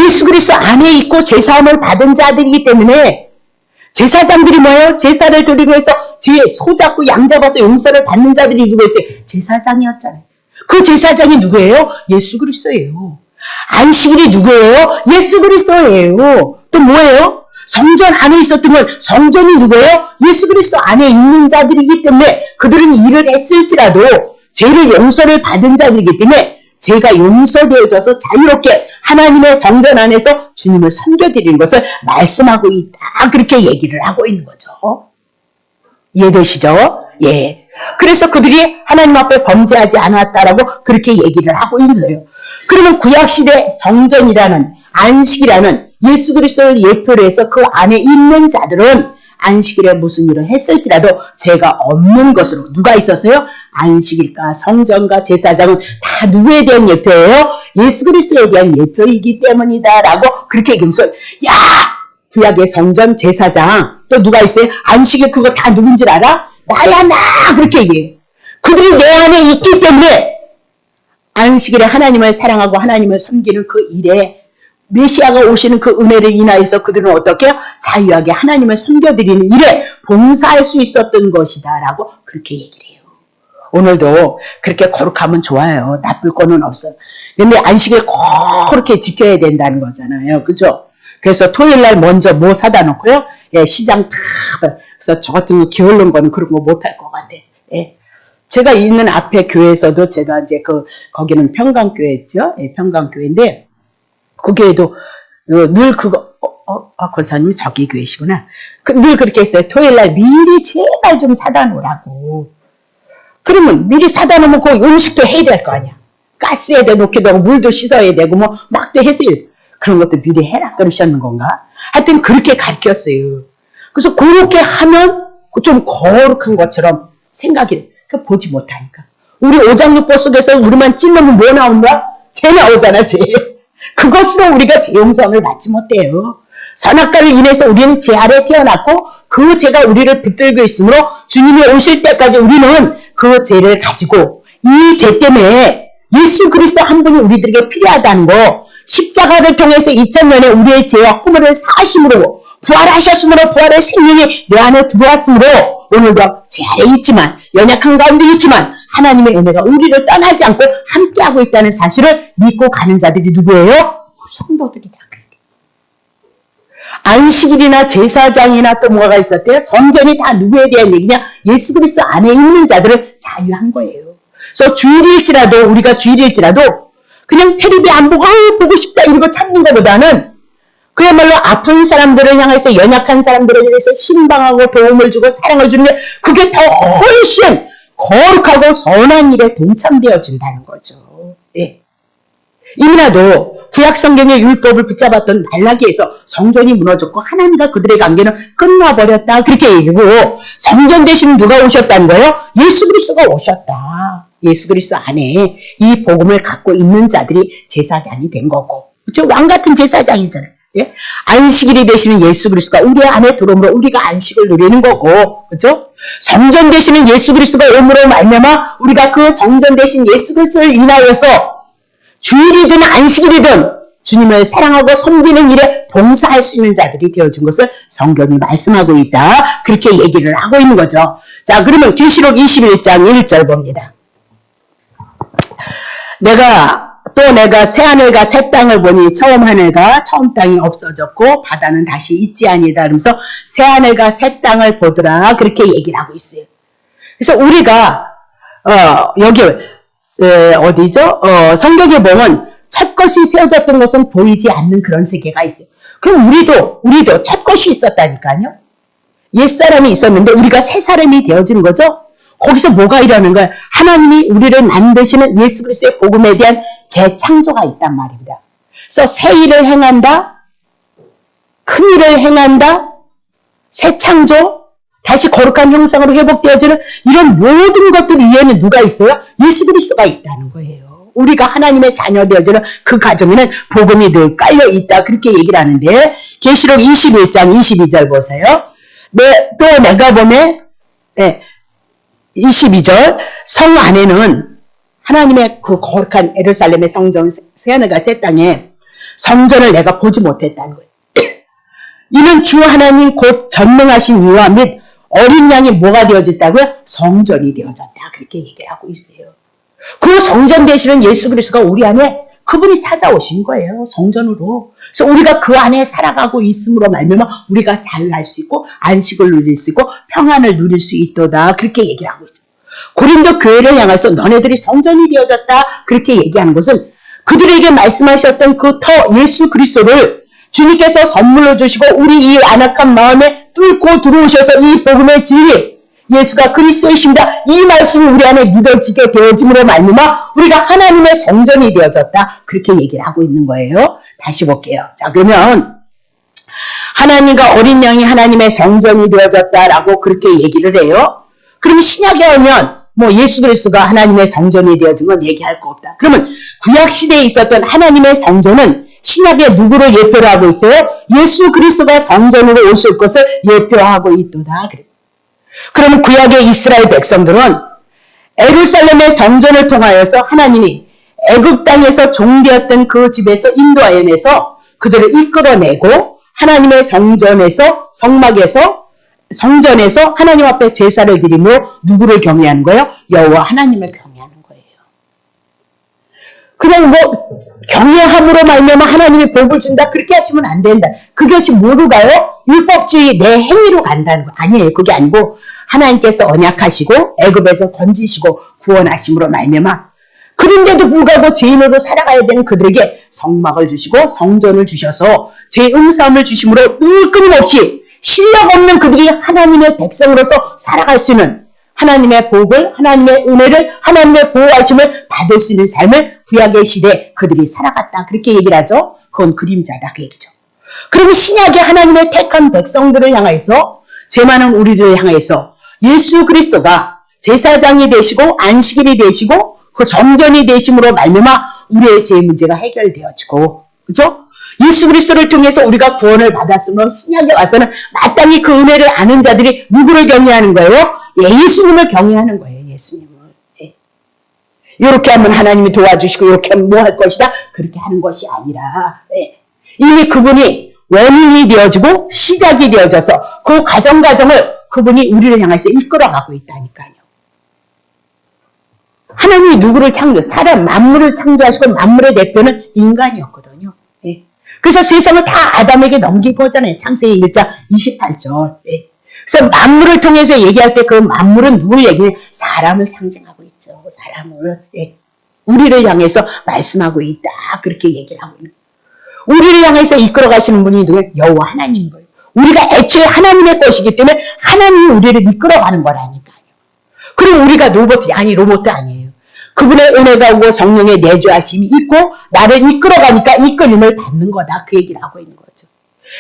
예수 그리스도 안에 있고 제사함을 받은 자들이기 때문에 제사장들이 뭐예요? 제사를 드리고 해서 뒤에 소 잡고 양 잡아서 용서를 받는 자들이 누구였어요? 제사장이었잖아요. 그 제사장이 누구예요? 예수 그리스도예요. 안식일이 누구예요? 예수 그리스도예요. 또 뭐예요? 성전 안에 있었던 건 성전이 누구예요? 예수 그리스도 안에 있는 자들이기 때문에 그들은 일을 했을지라도 죄를 용서를 받은 자들이기 때문에 죄가 용서되어져서 자유롭게 하나님의 성전 안에서 주님을 섬겨드리는 것을 말씀하고 있다. 그렇게 얘기를 하고 있는 거죠. 이해되시죠? 예. 그래서 그들이 하나님 앞에 범죄하지 않았다라고 그렇게 얘기를 하고 있는 거예요. 그러면 구약시대 성전이라는 안식이라는 예수 그리스도를 예표로 해서 그 안에 있는 자들은 안식일에 무슨 일을 했을지라도 죄가 없는 것으로 누가 있었어요? 안식일과 성전과 제사장은 다 누구에 대한 예표예요? 예수 그리스도에 대한 예표이기 때문이다라고 그렇게 얘기하면서 야! 구약의 성전 제사장 또 누가 있어요? 안식일 그거 다 누군 줄 알아? 나야 나! 그렇게 얘기해요. 그들이 내 안에 있기 때문에 안식일에 하나님을 사랑하고 하나님을 섬기는 그 일에 메시아가 오시는 그 은혜를 인하여서 그들은 어떻게 해요? 자유하게 하나님을 섬겨드리는 일에 봉사할 수 있었던 것이다 라고 그렇게 얘기를 해요. 오늘도 그렇게 거룩하면 좋아요. 나쁠 거는 없어요. 근데 안식일 꼭 그렇게 지켜야 된다는 거잖아요. 그죠? 그래서 토요일날 먼저 뭐 사다 놓고요. 예, 시장 다 그래서 저 같은 거 게으른 거는 그런 거 못할 것 같아. 예. 제가 있는 앞에 교회에서도 제가 이제 거기는 평강교회였죠. 예, 평강교회인데 그 교회도 늘 그거 권사님이 저기 교회시구나. 늘 그렇게 했어요. 토요일날 미리 제발 좀 사다 놓으라고. 그러면 미리 사다 놓으면 그 음식도 해야 될 거 아니야. 가스에다 놓기도 하고 물도 씻어야 되고 뭐 막도 해서 그런 것도 미리 해라 그러셨는 건가? 하여튼 그렇게 가르쳤어요. 그래서 그렇게 하면 좀 거룩한 것처럼 생각이 보지 못하니까. 우리 오장육부 속에서 우리만 찔러면 뭐 나온다? 죄 나오잖아, 죄. 그것으로 우리가 죄 용서를 받지 못해요. 선악과를 인해서 우리는 죄 아래 태어났고 그 죄가 우리를 붙들고 있으므로 주님이 오실 때까지 우리는 그 죄를 가지고 이 죄 때문에 예수 그리스도 한 분이 우리들에게 필요하다는 거, 십자가를 통해서 2000년에 우리의 죄와 허물을 사하심으로 부활하셨으므로 부활의 생명이 내 안에 들어왔으므로 오늘도 죄 아래 있지만 연약한 가운데 있지만 하나님의 은혜가 우리를 떠나지 않고 함께하고 있다는 사실을 믿고 가는 자들이 누구예요? 성도들이다. 안식일이나 제사장이나 또 뭐가 있었대요? 성전이 다 누구에 대한 얘기냐? 예수 그리스도 안에 있는 자들을 자유한 거예요. 그래서 주일일지라도 우리가 주일일지라도 그냥 텔레비 안 보고 보고 싶다 이러고 참는 것보다는 그야말로 아픈 사람들을 향해서 연약한 사람들을 위해서 신방하고 도움을 주고 사랑을 주는 게 그게 더 훨씬 거룩하고 선한 일에 동참되어진다는 거죠. 예. 이미나도 구약 성경의 율법을 붙잡았던 말라기에서 성전이 무너졌고 하나님과 그들의 관계는 끝나버렸다 그렇게 얘기하고 성전 대신 누가 오셨다는 거예요? 예수 그리스도가 오셨다. 예수 그리스도 안에 이 복음을 갖고 있는 자들이 제사장이 된 거고 그렇죠? 왕 같은 제사장이잖아요. 예? 안식일이 되시는 예수 그리스도가 우리 안에 들어오므로 우리가 안식을 누리는 거고 그렇죠? 성전 되시는 예수 그리스도가 오므로 말미암아 우리가 그 성전 되신 예수 그리스도를 인하여서 주일이든 안식일이든 주님을 사랑하고 섬기는 일에 봉사할 수 있는 자들이 되어진 것을 성경이 말씀하고 있다. 그렇게 얘기를 하고 있는 거죠. 자, 그러면 계시록 21장 1절 봅니다. 내가 새 하늘과 새 땅을 보니 처음 하늘과 처음 땅이 없어졌고 바다는 다시 있지 아니하다 하면서 새 하늘과 새 땅을 보더라. 그렇게 얘기를 하고 있어요. 그래서 우리가 여기 어디죠? 성경에 보면 첫 것이 세워졌던 것은 보이지 않는 그런 세계가 있어요. 그럼 우리도 첫 것이 있었다니까요. 옛사람이 있었는데 우리가 새 사람이 되어진 거죠. 거기서 뭐가 일어나는 거야? 하나님이 우리를 만드시는 예수 그리스도의 복음에 대한 재창조가 있단 말입니다. 그래서 새 일을 행한다, 큰 일을 행한다, 새 창조, 다시 거룩한 형상으로 회복되어지는 이런 모든 것들 위에는 누가 있어요? 예수 그리스도가 있다는 거예요. 우리가 하나님의 자녀 되어지는 그 가정에는 복음이 늘 깔려 있다. 그렇게 얘기를 하는데 계시록 21장 22절 보세요. 또 내가 보면 22절 성 안에는 하나님의 그 거룩한 예루살렘의 성전 새하늘과 새 땅에 성전을 내가 보지 못했다는 거예요. 이는 주 하나님 곧 전능하신 이와 및 어린 양이 뭐가 되어졌다고요? 성전이 되어졌다. 그렇게 얘기를 하고 있어요. 그 성전 되시는 예수 그리스도가 우리 안에 그분이 찾아오신 거예요. 성전으로. 그래서 우리가 그 안에 살아가고 있음으로 말미암아 우리가 자유할 수 있고 안식을 누릴 수 있고 평안을 누릴 수 있도다. 그렇게 얘기를 하고 있어요. 고린도 교회를 향해서 너네들이 성전이 되어졌다. 그렇게 얘기하는 것은 그들에게 말씀하셨던 그 터 예수 그리스도를 주님께서 선물로 주시고 우리 이 안악한 마음에 뚫고 들어오셔서 이 복음의 진리 예수가 그리스도이십니다. 이 말씀이 우리 안에 믿어지게 되어짐으로 말미암아 우리가 하나님의 성전이 되어졌다. 그렇게 얘기를 하고 있는 거예요. 다시 볼게요. 자, 그러면 하나님과 어린 양이 하나님의 성전이 되어졌다라고 그렇게 얘기를 해요. 그럼 신약에 오면 뭐 예수 그리스도가 하나님의 성전이 되어진 건 얘기할 거 없다. 그러면 구약시대에 있었던 하나님의 성전은 신약에 누구를 예표로 하고 있어요? 예수 그리스도가 성전으로 오실 것을 예표하고 있도다. 그러면 구약의 이스라엘 백성들은 예루살렘의 성전을 통하여서 하나님이 애굽 땅에서 종되었던 그 집에서 인도하여내서 그들을 이끌어내고 하나님의 성전에서 성전에서 하나님 앞에 제사를 드리며 누구를 경외하는 거예요? 여호와 하나님을 경외하는 거예요. 그냥 뭐 경외함으로 말미암아 하나님이 복을 준다 그렇게 하시면 안 된다. 그것이 뭐로 가요? 율법주의 내 행위로 간다는 거 아니에요. 그게 아니고 하나님께서 언약하시고 애굽에서 건지시고 구원하심으로 말미암아 그런데도 불구하고 죄인으로 살아가야 되는 그들에게 성막을 주시고 성전을 주셔서 죄 응사함을 주심으로 늘 끊임없이 실력 없는 그들이 하나님의 백성으로서 살아갈 수 있는 하나님의 복을, 하나님의 은혜를, 하나님의 보호하심을 받을 수 있는 삶을 구약의 시대에 그들이 살아갔다. 그렇게 얘기를 하죠. 그건 그림자다. 그 얘기죠. 그리고 신약의 하나님의 택한 백성들을 향해서 죄 많은 우리들을 향해서 예수 그리스도가 제사장이 되시고 안식일이 되시고 그 성전이 되심으로 말미암아 우리의 죄 문제가 해결되어지고 그죠? 예수 그리스도를 통해서 우리가 구원을 받았으면 신약에 와서는 마땅히 그 은혜를 아는 자들이 누구를 경외하는 거예요? 예수님을 경외하는 거예요. 예수님을. 예. 이렇게 하면 하나님이 도와주시고 이렇게 하면 뭐 할 것이다? 그렇게 하는 것이 아니라 예. 이미 그분이 원인이 되어지고 시작이 되어져서 그 과정을 그분이 우리를 향해서 이끌어가고 있다니까요. 하나님이 누구를 사람 만물을 창조하시고 만물의 대표는 인간이었거든요. 예. 그래서 세상을 다 아담에게 넘기고 하잖아요. 창세기 1장 28절. 예. 그래서 만물을 통해서 얘기할 때 그 만물은 누굴 얘기해요? 사람을 상징하고 있죠. 사람을. 예. 우리를 향해서 말씀하고 있다. 그렇게 얘기를 하고 있는 거예요. 우리를 향해서 이끌어가시는 분이 누구예요? 여호와 하나님인 거예요. 우리가 애초에 하나님의 것이기 때문에 하나님이 우리를 이끌어가는 거라니까요. 그리고 우리가 로봇이 로봇도 아니에요. 그분의 은혜가 오고 성령의 내주하심이 있고 나를 이끌어가니까 이끌림을 받는 거다. 그 얘기를 하고 있는 거죠.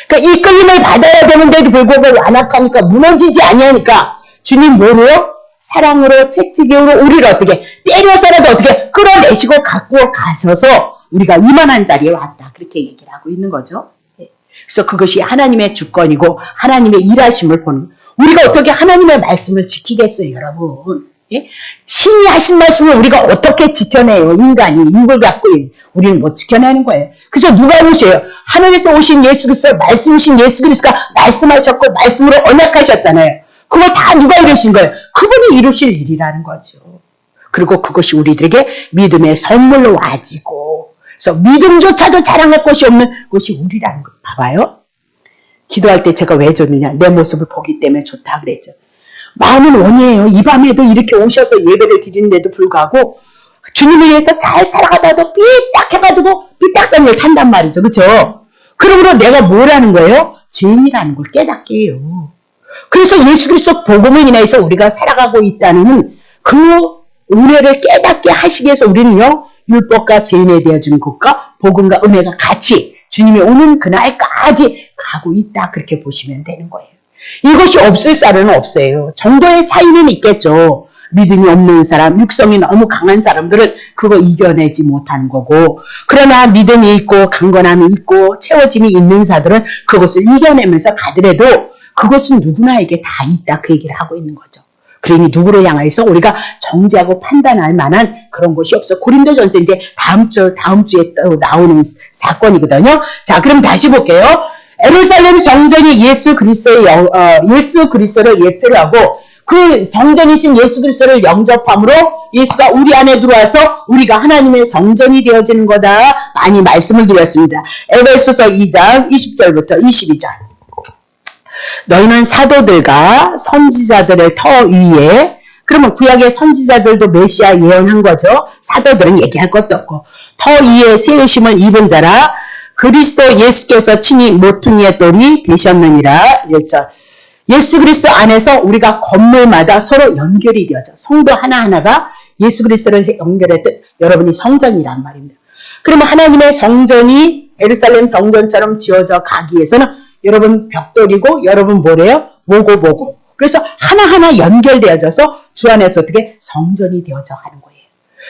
그러니까 이끌림을 받아야 되는데도 불구하고 완악하니까 무너지지 아니하니까 주님 뭐래요? 사랑으로 채찍으로 우리를 어떻게 때려서라도 어떻게 끌어내시고 갖고 가셔서 우리가 이만한 자리에 왔다. 그렇게 얘기를 하고 있는 거죠. 그래서 그것이 하나님의 주권이고 하나님의 일하심을 보는 우리가 어떻게 하나님의 말씀을 지키겠어요, 여러분? 예? 신이 하신 말씀을 우리가 어떻게 지켜내요? 인간이 입을 갖고 우리는 못 지켜내는 거예요. 그래서 누가 오셔요? 하늘에서 오신 예수 그리스도 말씀이신 예수 그리스도가 말씀하셨고 말씀으로 언약하셨잖아요. 그걸 다 누가 이루신 거예요? 그분이 이루실 일이라는 거죠. 그리고 그것이 우리들에게 믿음의 선물로 와지고 그래서 믿음조차도 자랑할 것이 없는 것이 우리라는 거 봐봐요. 기도할 때 제가 왜 좋느냐? 내 모습을 보기 때문에 좋다 그랬죠. 마음은 원이에요. 이 밤에도 이렇게 오셔서 예배를 드리는데도 불구하고 주님을 위해서 잘 살아가다도 삐딱해가지고 삐딱선을 탄단 말이죠. 그렇죠? 그러므로 내가 뭐라는 거예요? 죄인이라는 걸 깨닫게 해요. 그래서 예수 그리스도 복음을 인해서 우리가 살아가고 있다는 그 은혜를 깨닫게 하시기 위해서 우리는요. 율법과 죄인에 되어지는 것과 복음과 은혜가 같이 주님이 오는 그날까지 가고 있다. 그렇게 보시면 되는 거예요. 이것이 없을 사람은 없어요. 정도의 차이는 있겠죠. 믿음이 없는 사람, 육성이 너무 강한 사람들은 그거 이겨내지 못하는 거고 그러나 믿음이 있고 강건함이 있고 채워짐이 있는 자들은 그것을 이겨내면서 가더라도 그것은 누구나에게 다 있다. 그 얘기를 하고 있는 거죠. 그러니 누구를 향해서 우리가 정죄하고 판단할 만한 그런 것이 없어. 고린도전서 이제 다음 주에 또 나오는 사건이거든요. 자, 그럼 다시 볼게요. 예루살렘 성전이 예수 그리스도를 예표로 하고 그 성전이신 예수 그리스도를 영접함으로 예수가 우리 안에 들어와서 우리가 하나님의 성전이 되어지는 거다. 많이 말씀을 드렸습니다. 에베소서 2장 20절부터 22절. 너희는 사도들과 선지자들의 터 위에 그러면 구약의 선지자들도 메시아 예언한 거죠. 사도들은 얘기할 것도 없고 터 위에 세우심을 입은 자라 그리스도 예수께서 친히 모퉁이의 돌이 되셨느니라. 1절. 예수 그리스도 안에서 우리가 건물마다 서로 연결이 되어져. 성도 하나하나가 예수 그리스도를 연결했듯 여러분이 성전이란 말입니다. 그러면 하나님의 성전이 예루살렘 성전처럼 지어져 가기 위해서는 여러분 벽돌이고 여러분 뭐래요? 보고 그래서 하나하나 연결되어져서 주 안에서 어떻게 성전이 되어져 가는 거예요.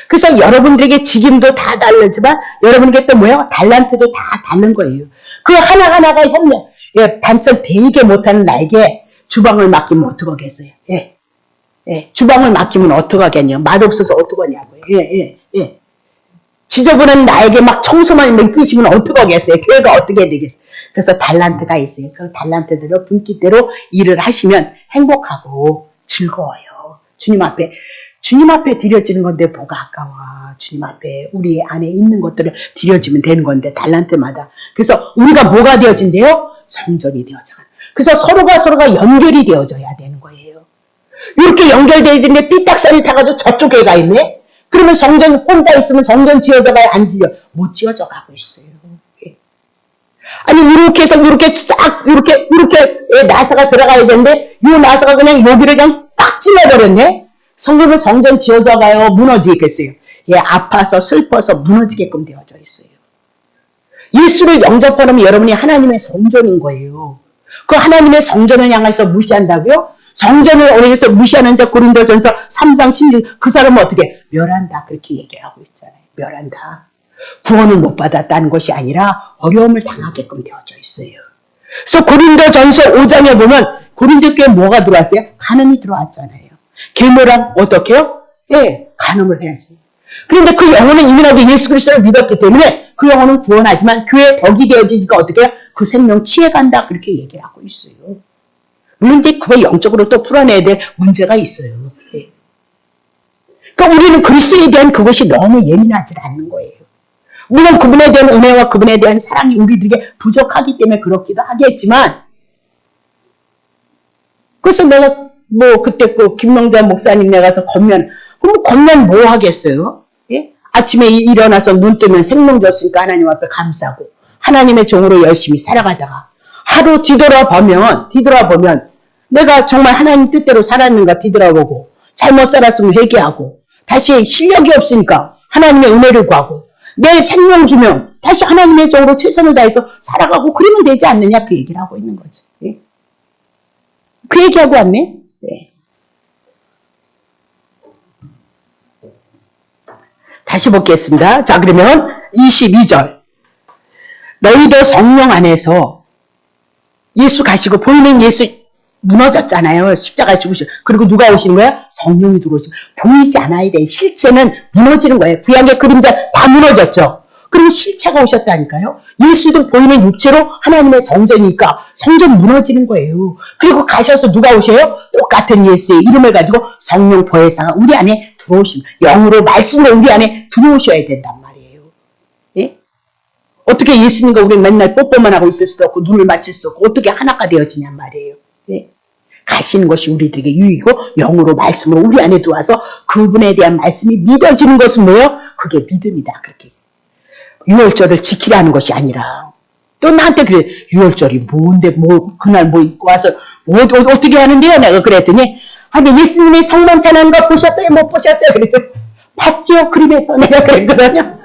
그래서 여러분들에게 직임도 다 다르지만 여러분에게 또 뭐예요? 달란트도 다 다른 거예요. 그 하나하나가 협력. 예, 반찬 되게 못하는 나에게 주방을 맡기면 어떡하겠어요? 예. 예, 주방을 맡기면 어떡하겠냐? 맛없어서 어떡하냐고요. 예. 지저분한 나에게 막 청소만 맡기시면 어떡하겠어요? 교회가 어떻게 되겠어요? 그래서 달란트가 있어요. 그 달란트대로 분기대로 일을 하시면 행복하고 즐거워요. 주님 앞에 드려지는 건데 뭐가 아까워. 주님 앞에 우리 안에 있는 것들을 드려지면 되는 건데 달란트마다. 그래서 우리가 뭐가 되어진대요? 성전이 되어져요. 그래서 서로가 연결이 되어져야 되는 거예요. 이렇게 연결되어지는데 삐딱선이 타가지고 저쪽에 가 있네? 그러면 성전 혼자 있으면 성전 지어져가야 안 지어. 못 지어져 가고 있어요. 아니 이렇게 해서 이렇게 싹 이렇게 나사가 들어가야 되는데 이 나사가 그냥 여기를 그냥 빡 찔러버렸네. 성전 지어져가요. 무너지겠어요. 예, 아파서 슬퍼서 무너지게끔 되어져 있어요. 예수를 영접하면 여러분이 하나님의 성전인 거예요. 그 하나님의 성전을 향해서 무시한다고요? 성전을 어디서 무시하는 자 고린도전서 3장 16 그 사람은 어떻게 멸한다 그렇게 얘기하고 있잖아요. 멸한다. 구원을 못 받았다는 것이 아니라 어려움을 당하게끔 되어져 있어요. 그래서 고린도전서 5장에 보면 고린도 교회에 뭐가 들어왔어요? 간음이 들어왔잖아요. 계모랑 어떻게 해요? 예, 간음을 해야지. 그런데 그 영혼은 이민하고 예수 그리스도를 믿었기 때문에 그 영혼은 구원하지만 교회에 덕이 되어지니까 어떻게 해요? 그 생명 취해간다 그렇게 얘기를 하고 있어요. 물론 이제 그거 영적으로 또 풀어내야 될 문제가 있어요. 예. 그러니까 우리는 그리스도에 대한 그것이 너무 예민하지 않는 거예요. 물론 그분에 대한 은혜와 그분에 대한 사랑이 우리들에게 부족하기 때문에 그렇기도 하겠지만 그래서 내가 그때 김명자 목사님네 가서 건면 그럼 건면 뭐 하겠어요? 예? 아침에 일어나서 눈 뜨면 생명 줬으니까 하나님 앞에 감사하고 하나님의 종으로 열심히 살아가다가 하루 뒤돌아보면 내가 정말 하나님 뜻대로 살았는가 뒤돌아보고 잘못 살았으면 회개하고 다시 실력이 없으니까 하나님의 은혜를 구하고 내 생명 주면 다시 하나님의 종으로 최선을 다해서 살아가고 그러면 되지 않느냐 그 얘기를 하고 있는 거죠. 예? 그 얘기하고 왔네. 네. 다시 보겠습니다. 자 그러면 22절 너희도 성령 안에서 예수 가시고 보이는 예수 무너졌잖아요. 십자가에 죽으시고 그리고 누가 오시는 거야? 성령이 들어오시고 보이지 않아야 돼. 실체는 무너지는 거예요. 구약의 그림자 다 무너졌죠. 그리고 실체가 오셨다니까요. 예수도 보이는 육체로 하나님의 성전이니까 성전 무너지는 거예요. 그리고 가셔서 누가 오셔요? 똑같은 예수의 이름을 가지고 성령 보혜사가 우리 안에 들어오십니다. 영으로 말씀으로 우리 안에 들어오셔야 된단 말이에요. 예? 어떻게 예수님과 우리 맨날 뽀뽀만 하고 있을 수도 없고 눈을 맞힐 수도 없고 어떻게 하나가 되어지냔 말이에요. 예? 가시는 것이 우리들에게 유익이고 영으로 말씀으로 우리 안에 들어와서 그분에 대한 말씀이 믿어지는 것은 뭐예요? 그게 믿음이다. 그렇게. 유월절을 지키라는 것이 아니라 또 나한테 그래 유월절이 뭔데 그날 입고 와서 어떻게 하는데요? 내가 그랬더니 아니 예수님의 성만 찬하는 거 보셨어요? 못 보셨어요? 그랬더니 봤지요? 그림에서 내가 그랬거든요.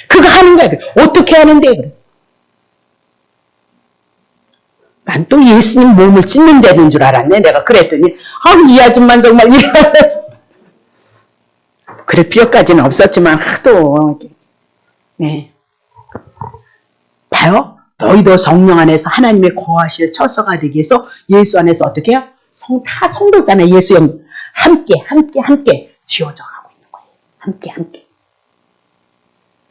그거 하는 거야. 어떻게 하는데? 그래. 난 또 예수님 몸을 찢는다는 줄 알았네. 내가 그랬더니 이 아줌마 정말 이러면서 그럴 필요까지는 없었지만 하도 네. 봐요. 너희도 성령 안에서 하나님의 거하실 처소가 되기 위해서 예수 안에서 어떻게 해요? 다 성도잖아요. 예수 영 함께 지어져 가고 있는 거예요.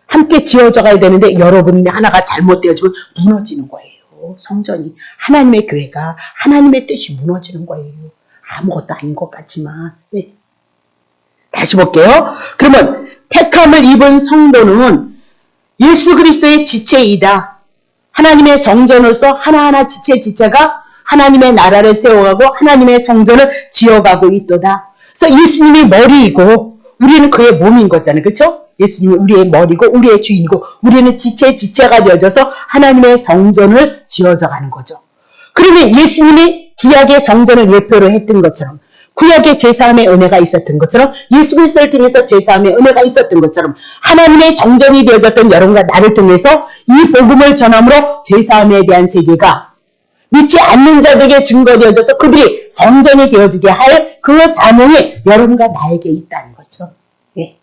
함께 지어져 가야 되는데 여러분이 하나가 잘못되어지고 무너지는 거예요. 성전이 하나님의 교회가 하나님의 뜻이 무너지는 거예요. 아무것도 아닌 것 같지만 네. 다시 볼게요. 그러면 택함을 입은 성도는 예수 그리스도의 지체이다. 하나님의 성전으로서 하나하나 지체가 하나님의 나라를 세워가고 하나님의 성전을 지어가고 있도다. 그래서 예수님이 머리이고 우리는 그의 몸인 거잖아요. 그렇죠? 예수님이 우리의 머리고 우리의 주인이고 우리는 지체가 되어져서 하나님의 성전을 지어져가는 거죠. 그러면 예수님이 구약의 성전을 예표로 했던 것처럼 구약의 제사함의 은혜가 있었던 것처럼 예수 그리스도를 통해서 제사함의 은혜가 있었던 것처럼 하나님의 성전이 되어졌던 여러분과 나를 통해서 이 복음을 전함으로 제사함에 대한 세계가 믿지 않는 자들에게 증거되어져서 그들이 성전이 되어지게 할 그 사명이 여러분과 나에게 있다는 거죠. 예.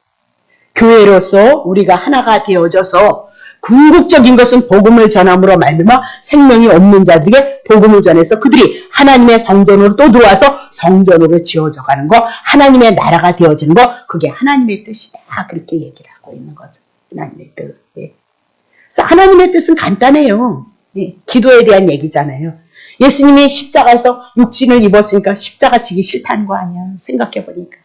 교회로서 우리가 하나가 되어져서 궁극적인 것은 복음을 전함으로 말미암아 생명이 없는 자들에게 복음을 전해서 그들이 하나님의 성전으로 또 들어와서 성전으로 지어져 가는 거, 하나님의 나라가 되어지는 거, 그게 하나님의 뜻이다. 그렇게 얘기를 하고 있는 거죠. 하나님의 뜻. 예. 그래서 하나님의 뜻은 간단해요. 예. 기도에 대한 얘기잖아요. 예수님이 십자가에서 육신을 입었으니까 십자가 지기 싫다는 거 아니야. 생각해보니까.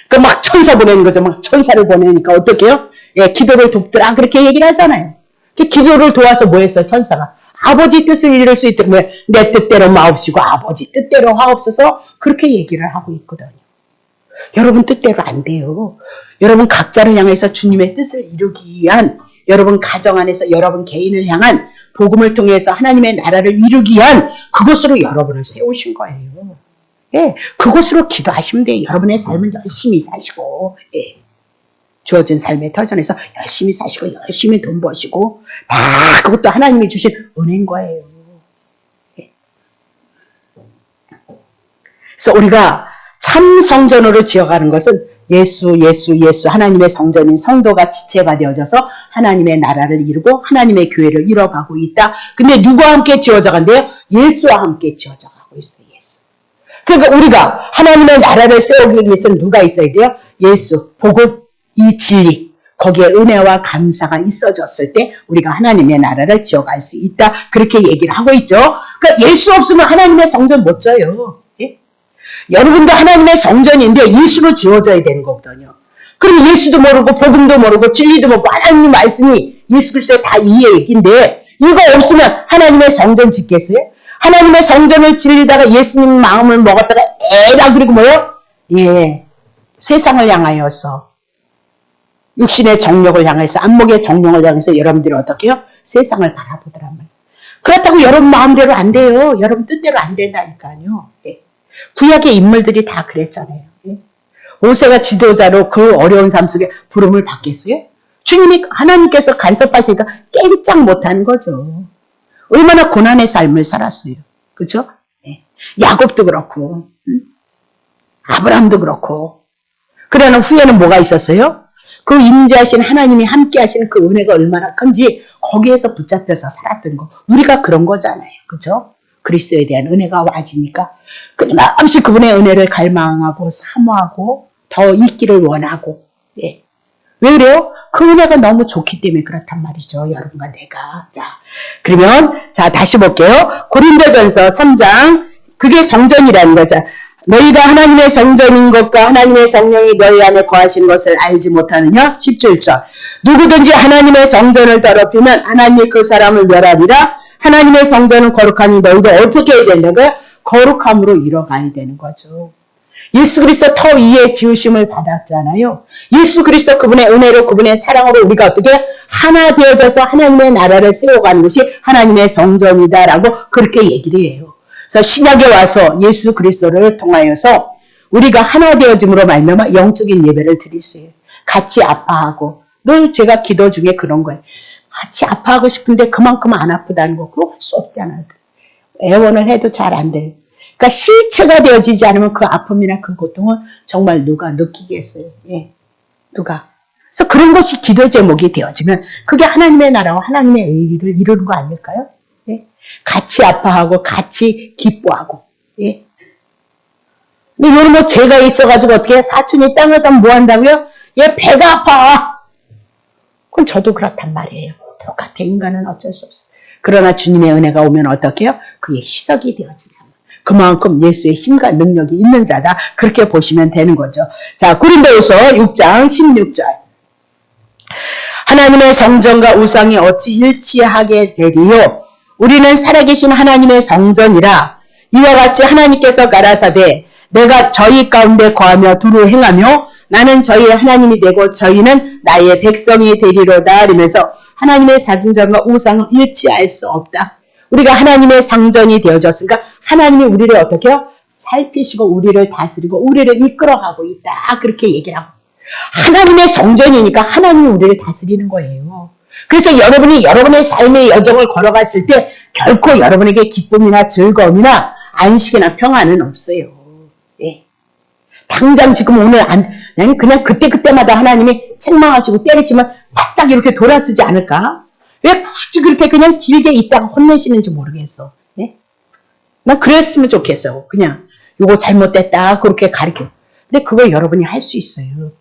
그러니까 막 천사 보내는 거죠. 막 천사를 보내니까 어떻게 해요? 예, 기도를 돕더라. 그렇게 얘기를 하잖아요. 기도를 도와서 뭐 했어요? 천사가. 아버지 뜻을 이룰 수 있도록 내 뜻대로 마옵시고 아버지 뜻대로 하옵소서 그렇게 얘기를 하고 있거든요. 여러분 뜻대로 안 돼요. 여러분 각자를 향해서 주님의 뜻을 이루기 위한 여러분 가정 안에서 여러분 개인을 향한 복음을 통해서 하나님의 나라를 이루기 위한 그것으로 여러분을 세우신 거예요. 예, 그것으로 기도하시면 돼요. 여러분의 삶을 열심히 사시고 예, 주어진 삶의 터전에서 열심히 사시고 열심히 돈 버시고 다 그것도 하나님이 주신 은혜인 거예요. 예. 그래서 우리가 참 성전으로 지어가는 것은 예수 하나님의 성전인 성도가 지체가 되어져서 하나님의 나라를 이루고 하나님의 교회를 이뤄가고 있다. 근데 누구와 함께 지어져 간대요? 예수와 함께 지어져 가고 있어요. 예수. 그러니까 우리가 하나님의 나라를 세우기 위해서는 누가 있어야 돼요? 예수, 복음, 이 진리. 거기에 은혜와 감사가 있어졌을 때 우리가 하나님의 나라를 지어갈 수 있다. 그렇게 얘기를 하고 있죠. 그러니까 예수 없으면 하나님의 성전 못 져요. 여러분도 하나님의 성전인데 예수로 지어져야 되는 거거든요. 그럼 예수도 모르고 복음도 모르고 진리도 모르고 하나님의 말씀이 예수 그리스도의 다 이 얘기인데 이거 없으면 하나님의 성전 짓겠어요? 하나님의 성전을 지르다가 예수님 마음을 먹었다가 에라 그리고 뭐요? 예, 세상을 향하여서 육신의 정욕을 향해서 안목의 정욕을 향해서 여러분들이 어떻게 해요? 세상을 바라보더란 말이에요. 그렇다고 여러분 마음대로 안 돼요. 여러분 뜻대로 안 된다니까요. 예. 구약의 인물들이 다 그랬잖아요. 모세가 지도자로 그 어려운 삶 속에 부름을 받겠어요? 주님이 하나님께서 간섭하시니까 꼼짝 못하는 거죠. 얼마나 고난의 삶을 살았어요. 그렇죠? 야곱도 그렇고 아브라함도 그렇고 그러나 후에는 뭐가 있었어요? 그 임재하신 하나님이 함께 하시는 그 은혜가 얼마나 큰지 거기에서 붙잡혀서 살았던 거. 우리가 그런 거잖아요. 그렇죠? 그리스도에 대한 은혜가 와지니까 끊임없이 그분의 은혜를 갈망하고 사모하고 더 있기를 원하고 예. 왜 그래요? 그 은혜가 너무 좋기 때문에 그렇단 말이죠. 여러분과 내가. 자, 그러면 자 다시 볼게요. 고린도전서 3장 그게 성전이라는 거죠. 너희가 하나님의 성전인 것과 하나님의 성령이 너희 안에 거하신 것을 알지 못하느냐? 17절 누구든지 하나님의 성전을 더럽히면 하나님이 그 사람을 멸하리라. 하나님의 성전은 거룩하니 너희도 어떻게 해야 된다고요? 거룩함으로 이뤄가야 되는 거죠. 예수 그리스도 터 위에 지으심을 받았잖아요. 예수 그리스도 그분의 은혜로 그분의 사랑으로 우리가 어떻게 하나 되어져서 하나님의 나라를 세워가는 것이 하나님의 성전이다라고 그렇게 얘기를 해요. 그래서 신약에 와서 예수 그리스도를 통하여서 우리가 하나 되어짐으로 말미암아 영적인 예배를 드릴 수 있어요. 같이 아파하고 늘 제가 기도 중에 그런 거예요. 같이 아파하고 싶은데 그만큼 안 아프다는 거 그거 할 수 없잖아요. 애원을 해도 잘 안 돼요. 그러니까 실체가 되어지지 않으면 그 아픔이나 그 고통은 정말 누가 느끼겠어요. 예. 누가. 그래서 그런 것이 기도 제목이 되어지면 그게 하나님의 나라와 하나님의 의를 이루는 거 아닐까요? 예. 같이 아파하고 같이 기뻐하고. 예. 근데 이거는 뭐 죄가 있어가지고 어떻게 사촌이 땅에서 뭐 한다고요? 얘 배가 아파. 그건 저도 그렇단 말이에요. 똑같아. 인간은 어쩔 수 없어요. 그러나 주님의 은혜가 오면 어떻게 해요? 그게 희석이 되어지면 그만큼 예수의 힘과 능력이 있는 자다. 그렇게 보시면 되는 거죠. 자, 고린도후서 6장 16절 하나님의 성전과 우상이 어찌 일치하게 되리요? 우리는 살아계신 하나님의 성전이라. 이와 같이 하나님께서 가라사대 내가 저희 가운데 거하며 두루 행하며 나는 저희의 하나님이 되고 저희는 나의 백성이 되리로다. 이러면서 하나님의 사진전과 우상은 일치할 수 없다. 우리가 하나님의 상전이 되어졌으니까 하나님이 우리를 어떻게 해요? 살피시고 우리를 다스리고 우리를 이끌어가고 있다. 그렇게 얘기를 하고. 하나님의 성전이니까 하나님이 우리를 다스리는 거예요. 그래서 여러분이 여러분의 삶의 여정을 걸어갔을 때 결코 여러분에게 기쁨이나 즐거움이나 안식이나 평안은 없어요. 예. 당장 지금 오늘 그냥 그때마다 하나님이 책망하시고 때리시면 바짝 이렇게 돌아서지 않을까? 왜 굳이 그렇게 그냥 길게 있다가 혼내시는지 모르겠어. 예? 난 그랬으면 좋겠어. 그냥 요거 잘못됐다 그렇게 가르쳐. 근데 그걸 여러분이 할 수 있어요.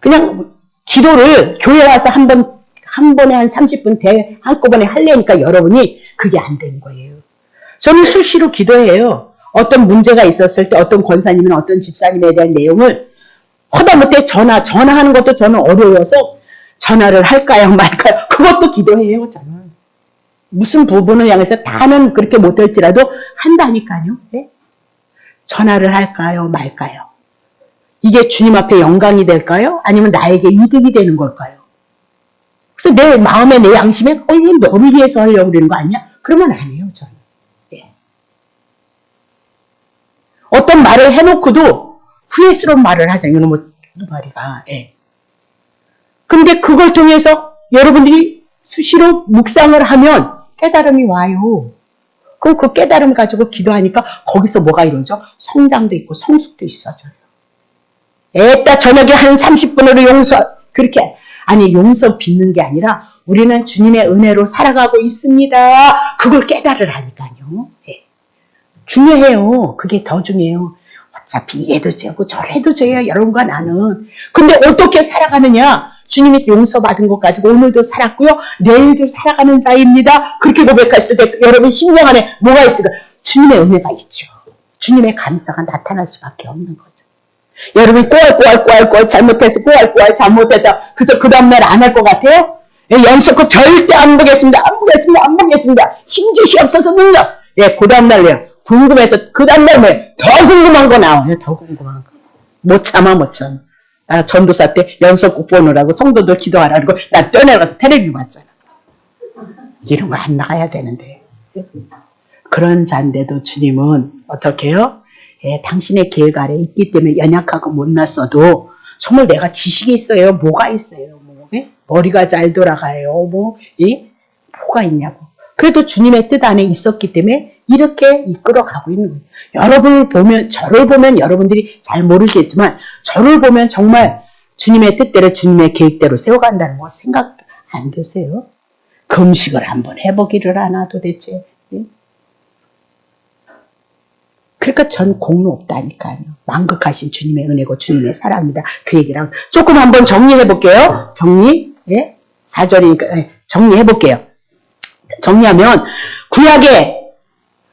그냥 기도를 교회 와서 한 번에 한 30분 한꺼번에 하려니까 여러분이 그게 안 되는 거예요. 저는 수시로 기도해요. 어떤 문제가 있었을 때 어떤 권사님이나 어떤 집사님에 대한 내용을 허다못해 전화하는 것도 저는 어려워서 전화를 할까요 말까요? 그것도 기도해요. 저는. 무슨 부분을 향해서 다는 그렇게 못할지라도 한다니까요. 네? 전화를 할까요 말까요? 이게 주님 앞에 영광이 될까요? 아니면 나에게 이득이 되는 걸까요? 그래서 내 마음에 내 양심에 이거 너를 위해서 하려고 그러는 거 아니야? 그러면 아니에요. 저는. 예. 어떤 말을 해놓고도 후회스러운 말을 하잖아요. 이놈의 말이가. 예. 근데 그걸 통해서 여러분들이 수시로 묵상을 하면 깨달음이 와요. 그럼 그 깨달음 가지고 기도하니까 거기서 뭐가 이루어져? 성장도 있고 성숙도 있어져요. 애따 저녁에 한 30분으로 그렇게 용서 빚는 게 아니라 우리는 주님의 은혜로 살아가고 있습니다. 그걸 깨달으라니까요. 네. 중요해요. 그게 더 중요해요. 어차피 이래도 죄고 저래도 죄야 여러분과 나는. 근데 어떻게 살아가느냐? 주님이 용서받은 것 가지고 오늘도 살았고요. 내일도 살아가는 자입니다. 그렇게 고백했을 때 여러분 심령 안에 뭐가 있을까? 주님의 은혜가 있죠. 주님의 감사가 나타날 수밖에 없는 거죠. 여러분이 꼬알꼬알 잘못해서 꼬알꼬알 잘못했다. 그래서 그 다음날 안 할 것 같아요? 연속고 절대 안 보겠습니다. 안 보겠습니다. 힘주시옵소서 능력. 예, 그 다음날요. 궁금해서 그 다음날 더 궁금한 거 나와요. 더 궁금한 거. 못 참아. 나 전도사 때 연속국 보느라고 성도들 기도하라고 나 뛰어내려가서 텔레비전 봤잖아. 이런 거 안 나가야 되는데. 그런 자인데도 주님은 어떻게 해요? 예, 당신의 계획 아래 있기 때문에 연약하고 못났어도 정말 내가 지식이 있어요. 뭐가 있어요. 머리가 잘 돌아가요. 뭐가 있냐고. 그래도 주님의 뜻 안에 있었기 때문에 이렇게 이끌어가고 있는 거예요. 여러분을 보면, 저를 보면 여러분들이 잘 모르겠지만 저를 보면 정말 주님의 뜻대로 주님의 계획대로 세워간다는 거 생각 안 드세요? 금식을 한번 해보기를 하나 도대체. 그러니까 전 공로 없다니까요. 만극하신 주님의 은혜고 주님의 사랑입니다. 그 얘기를 하고 조금 한번 정리해 볼게요. 예? 4절이니까 정리해 볼게요. 정리하면 구약의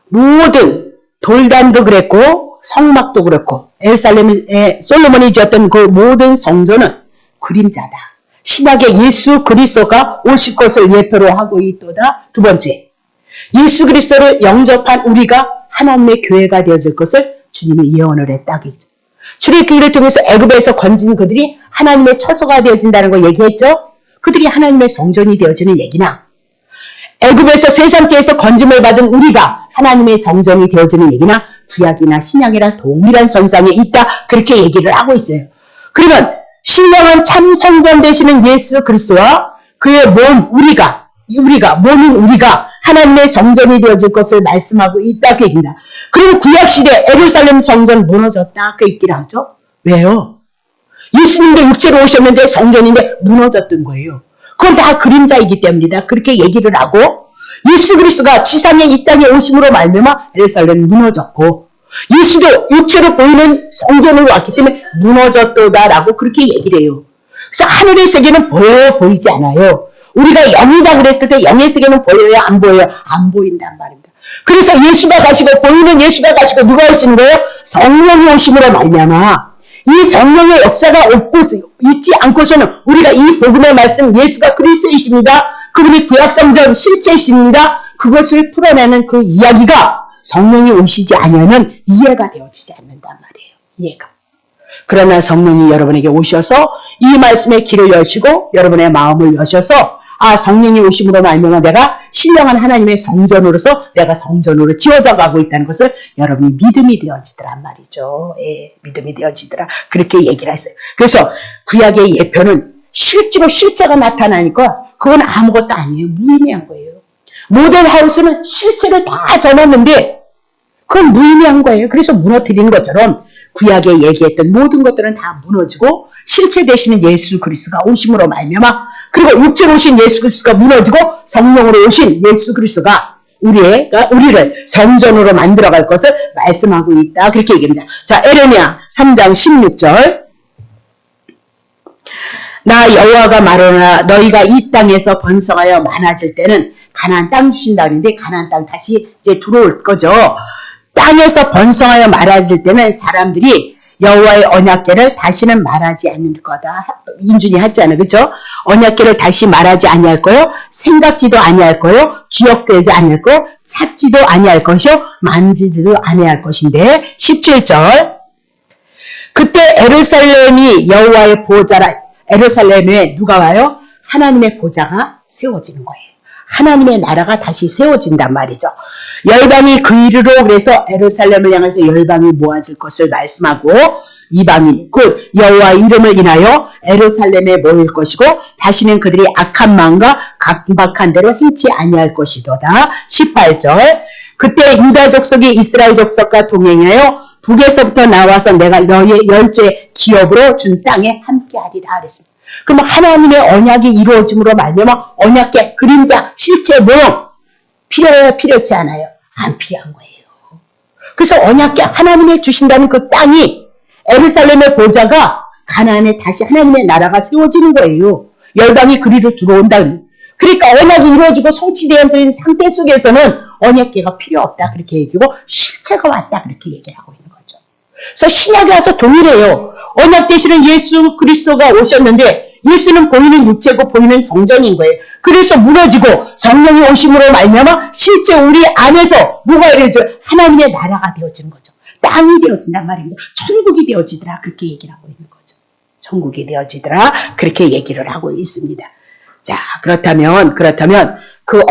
모든 돌단도 그랬고 성막도 그렇고 예루살렘에 솔로몬이 지었던 그 모든 성전은 그림자다. 신약의 예수 그리스도가 오실 것을 예표로 하고 있도다. 두 번째, 예수 그리스도를 영접한 우리가 하나님의 교회가 되어질 것을 주님이 예언을 했다. 출애굽기를 통해서 애굽에서 건진 그들이 하나님의 처소가 되어진다는 걸 얘기했죠. 그들이 하나님의 성전이 되어지는 얘기나 애굽에서 새3제에서 건짐을 받은 우리가 하나님의 성전이 되어지는 얘기나 구약이나 신약이랑 동일한 선상에 있다. 그렇게 얘기를 하고 있어요. 그러면 신령한 참 성전 되시는 예수 그리스도와 그의 몸 몸인 우리가 하나님의 성전이 되어질 것을 말씀하고 있다. 그 얘기입니다. 그리고 구약시대 예루살렘 성전 무너졌다. 그 얘기를 하죠. 왜요? 예수님도 육체로 오셨는데 성전인데 무너졌던 거예요. 그건 다 그림자이기 때문이다. 그렇게 얘기를 하고 예수 그리스도가 지상에 이 땅에 오심으로 말미암아 예루살렘이 무너졌고 예수도 육체로 보이는 성전으로 왔기 때문에 무너졌도다라고 그렇게 얘기를 해요. 그래서 하늘의 세계는 보이지 않아요. 우리가 영이다 그랬을 때 영의 세계는 보여요? 안 보여요? 안 보인단 말입니다. 그래서 예수가 가시고 보이는 예수가 가시고 누가 오시는 거예요? 성령이 오심으로 말미암아 이 성령의 역사가 있지 않고서는 우리가 이 복음의 말씀 예수가 그리스도이십니다. 그분이 구약성전 실제이십니다. 그것을 풀어내는 그 이야기가 성령이 오시지 않으면 이해가 되어지지 않는단 말이에요. 이해가. 그러나 성령이 여러분에게 오셔서 이 말씀의 길을 여시고 여러분의 마음을 여셔서 성령이 오심으로 말미암아 내가 신령한 하나님의 성전으로서 내가 성전으로 지어져 가고 있다는 것을 여러분이 믿음이 되어지더란 말이죠. 예, 믿음이 되어지더라. 그렇게 얘기를 했어요. 그래서 구약의 예표는 실제로 실제가 나타나니까 그건 아무것도 아니에요. 무의미한 거예요. 모델하우스는 실제로 다 전했는데 그건 무의미한 거예요. 그래서 무너뜨리는 것처럼 구약에 얘기했던 모든 것들은 다 무너지고 실체 되시는 예수 그리스도가 오심으로 말미암아 그리고 육체로 오신 예수 그리스도가 무너지고 성령으로 오신 예수 그리스도가 우리를 성전으로 만들어갈 것을 말씀하고 있다. 그렇게 얘기합니다. 자, 에레미야 3장 16절. 나 여호와가 말하노라 너희가 이 땅에서 번성하여 많아질 때는 가나안 땅 주신다 그랬는데 가나안 땅 다시 이제 들어올 거죠. 땅에서 번성하여 많아질 때는 사람들이 여호와의 언약궤를 다시는 말하지 않을 거다. 인준이 했잖아요. 그렇죠? 언약궤를 다시 말하지 아니할 거요. 생각지도 아니할 거요. 기억되지 않을 거. 찾지도 아니할 것이요. 만지지도 아니할 것인데 17절. 그때 에루살렘이 여호와의 보좌라. 에루살렘에 누가 와요? 하나님의 보좌가 세워지는 거예요. 하나님의 나라가 다시 세워진단 말이죠. 열방이 그 이르로 그래서 에루살렘을 향해서 열방이 모아질 것을 말씀하고 이방인 곧 여호와 이름을 인하여 에루살렘에 모일 것이고 다시는 그들이 악한 마음과 각박한 대로 행치 아니할 것이도다. 18절. 그때 유다 족속이 이스라엘 족속과 동행하여 북에서부터 나와서 내가 너희의 열조의 기업으로 준 땅에 함께하리라 그랬습니다. 그럼 하나님의 언약이 이루어짐으로 말미암아 언약의 그림자, 실제 모형 필요해요? 필요치 않아요? 안 필요한 거예요. 그래서 언약계 하나님이 주신다는 그 땅이 에루살렘의 보좌가 가나안에 다시 하나님의 나라가 세워지는 거예요. 열방이 그리로 들어온다. 그러니까 언약이 이루어지고 성취되는 상태 속에서는 언약계가 필요 없다. 그렇게 얘기하고 실체가 왔다. 그렇게 얘기를 하고 있는 거죠. 그래서 신약에 와서 동일해요. 언약 되시는 예수 그리스도가 오셨는데 예수는 보이는 육체고 보이는 성전인 거예요. 그래서 무너지고 성령이 오심으로 말미암아 실제 우리 안에서 뭐가 이루어져? 하나님의 나라가 되어지는 거죠. 땅이 되어진단 말입니다. 천국이 되어지더라. 그렇게 얘기를 하고 있는 거죠. 천국이 되어지더라. 그렇게 얘기를 하고 있습니다. 자, 그렇다면 그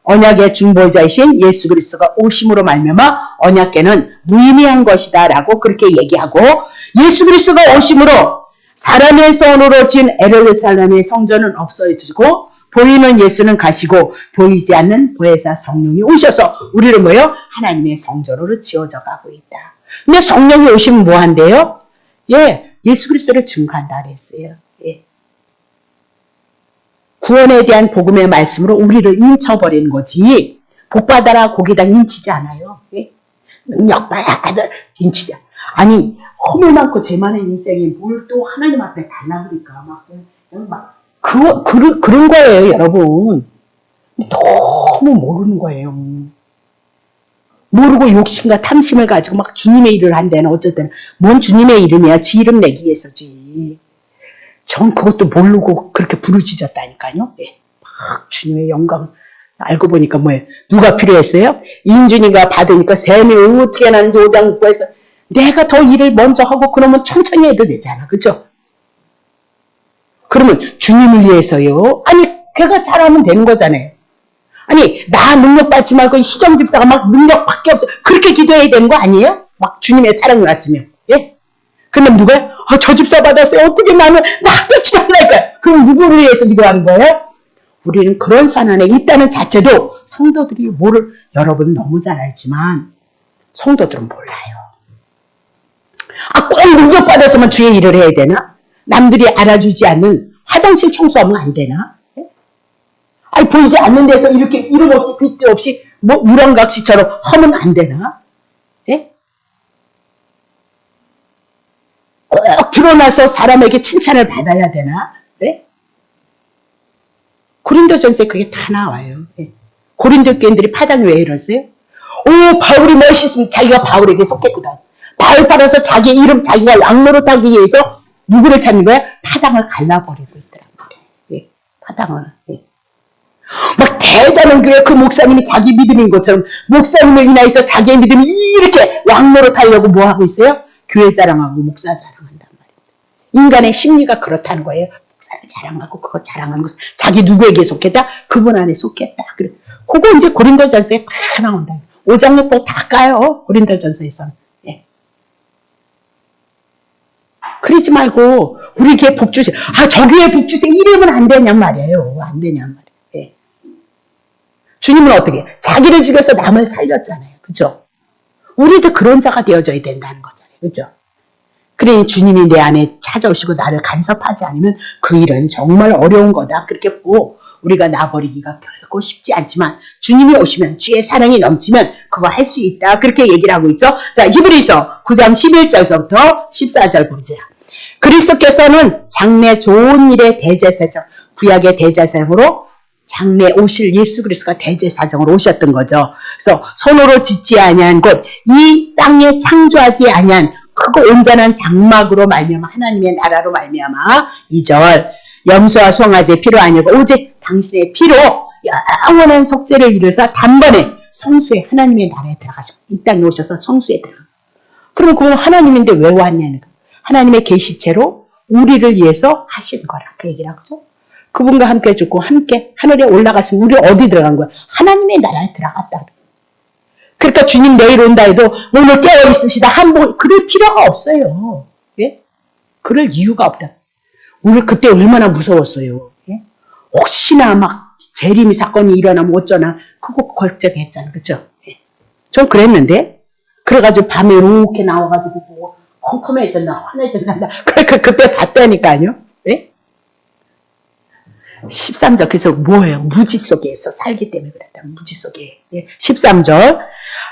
언약의 중보자이신 예수 그리스도가 오심으로 말미암아 언약궤는 무의미한 것이다라고 그렇게 얘기하고 예수 그리스도가 오심으로 사람의 손으로 지은 에르살렘의 성전은 없어지고 보이는 예수는 가시고 보이지 않는 보혜사 성령이 오셔서 우리를 뭐요? 하나님의 성전으로 지어져 가고 있다. 근데 성령이 오시면 뭐 한대요? 예, 예수 그리스도를 증거한다 그랬어요. 예. 구원에 대한 복음의 말씀으로 우리를 인쳐버리는 거지 복받아라 거기다 인치지 않아요. 예? 능력 받아 인치지 않아요. 아니 허물 많고 죄 많은 인생이 뭘 또 하나님 앞에 달라 그러니까 그런 거예요, 여러분. 너무 모르는 거예요. 모르고 욕심과 탐심을 가지고 막 주님의 일을 한다는 어쨌든 뭔 주님의 이름이야. 지 이름 내기 위해서지. 전 그것도 모르고 그렇게 부르짖었다니까요. 예. 막 주님의 영광 알고 보니까 뭐예요? 누가 필요했어요? 인준이가 받으니까 셈이 어떻게 나는지 오장육부에서 내가 더 일을 먼저 하고 그러면 천천히 해도 되잖아. 그죠? 그러면 주님을 위해서요. 아니 걔가 잘하면 되는 거잖아요. 아니 나 능력 받지 말고 희정 집사가 막 능력밖에 없어. 그렇게 기도해야 되는 거 아니에요? 막 주님의 사랑이 왔으면. 예? 그럼 누가 저 집사 받았어요. 어떻게 나는 나 학교치도 않으니까. 그럼 누구를 위해서 기도하는 거예요? 우리는 그런 산안에 있다는 자체도 성도들이 여러분 너무 잘 알지만 성도들은 몰라요. 꼭 능력 받아서만 주의 일을 해야 되나? 남들이 알아주지 않는 화장실 청소하면 안 되나? 예? 아니 보이지 않는 데서 이렇게 이름 없이 빗대 없이 뭐 우렁각시처럼 하면 안 되나? 예? 꼭 드러나서 사람에게 칭찬을 받아야 되나? 예? 고린도전서에 그게 다 나와요. 예. 고린도 교인들이 파당이 왜 이러세요? 오 바울이 멋있으면 자기가 바울에게 속했거든. 바울 따라서 자기 이름 자기가 왕노릇 하기 위해서 누구를 찾는 거야? 파당을 갈라버리고 있더라고요. 예. 파당을. 예. 막 대단한 교회 그 목사님이 자기 믿음인 것처럼 목사님을 인하여서 자기의 믿음이 이렇게 왕노릇 하려고 뭐 하고 있어요? 교회 자랑하고 목사 자랑한단 말입니다. 인간의 심리가 그렇다는 거예요. 목사를 자랑하고 그거 자랑하는 것은 자기 누구에게 속했다? 그분 안에 속했다. 그래. 그거 이제 고린도전서에 다 나온다. 5장 6복 다 까요. 고린도전서에서는. 예. 그러지 말고 우리 교회 복 주세요. 저 교회 복 주세요. 이러면 안 되냔 말이에요. 안 되냔 말이에요. 예. 주님은 어떻게? 자기를 죽여서 남을 살렸잖아요. 그죠? 우리도 그런 자가 되어져야 된다는 거잖아요. 그죠? 그러니 주님이 내 안에 찾아오시고 나를 간섭하지 않으면 그 일은 정말 어려운 거다. 그렇게 보고 우리가 놔버리기가 결코 쉽지 않지만 주님이 오시면 주의 사랑이 넘치면 그거 할 수 있다. 그렇게 얘기를 하고 있죠. 자, 히브리서 9장 11절서부터 14절 보자. 그리스도께서는 장래 좋은 일의 대제사장, 구약의 대제사장으로 장래 오실 예수 그리스도가 대제사장으로 오셨던 거죠. 그래서 손으로 짓지 아니한 곧 이 땅에 창조하지 아니한 크고 온전한 장막으로 말미암아 하나님의 나라로 말미암아 2절 염소와 송아지의 피로 아니고 오직 당신의 피로 영원한 속죄를 이루어서 단번에 성수의 하나님의 나라에 들어가시고 이 땅에 오셔서 성수에 들어가. 그럼 그건 하나님인데 왜 왔냐는 거. 하나님의 계시체로 우리를 위해서 하신 거라 그 얘기를 하죠. 그분과 함께 죽고 함께 하늘에 올라갔으면 우리 어디 들어간 거야? 하나님의 나라에 들어갔다. 그러니까 주님 내일 온다 해도 오늘 깨어 있으시다 한번 그럴 필요가 없어요. 예? 그럴 이유가 없다. 우리 그때 얼마나 무서웠어요. 예? 혹시나 막 재림이 사건이 일어나면 어쩌나 그거 걱정했잖아. 그죠? 예. 좀 그랬는데 그래가지고 밤에 이렇게 나와가지고 보고 컴컴해졌나 화내졌나 그때 봤다니까요. 예? 13절 그래서 뭐예요? 무지 속에서 살기 때문에 그랬다. 무지 속에. 예. 13절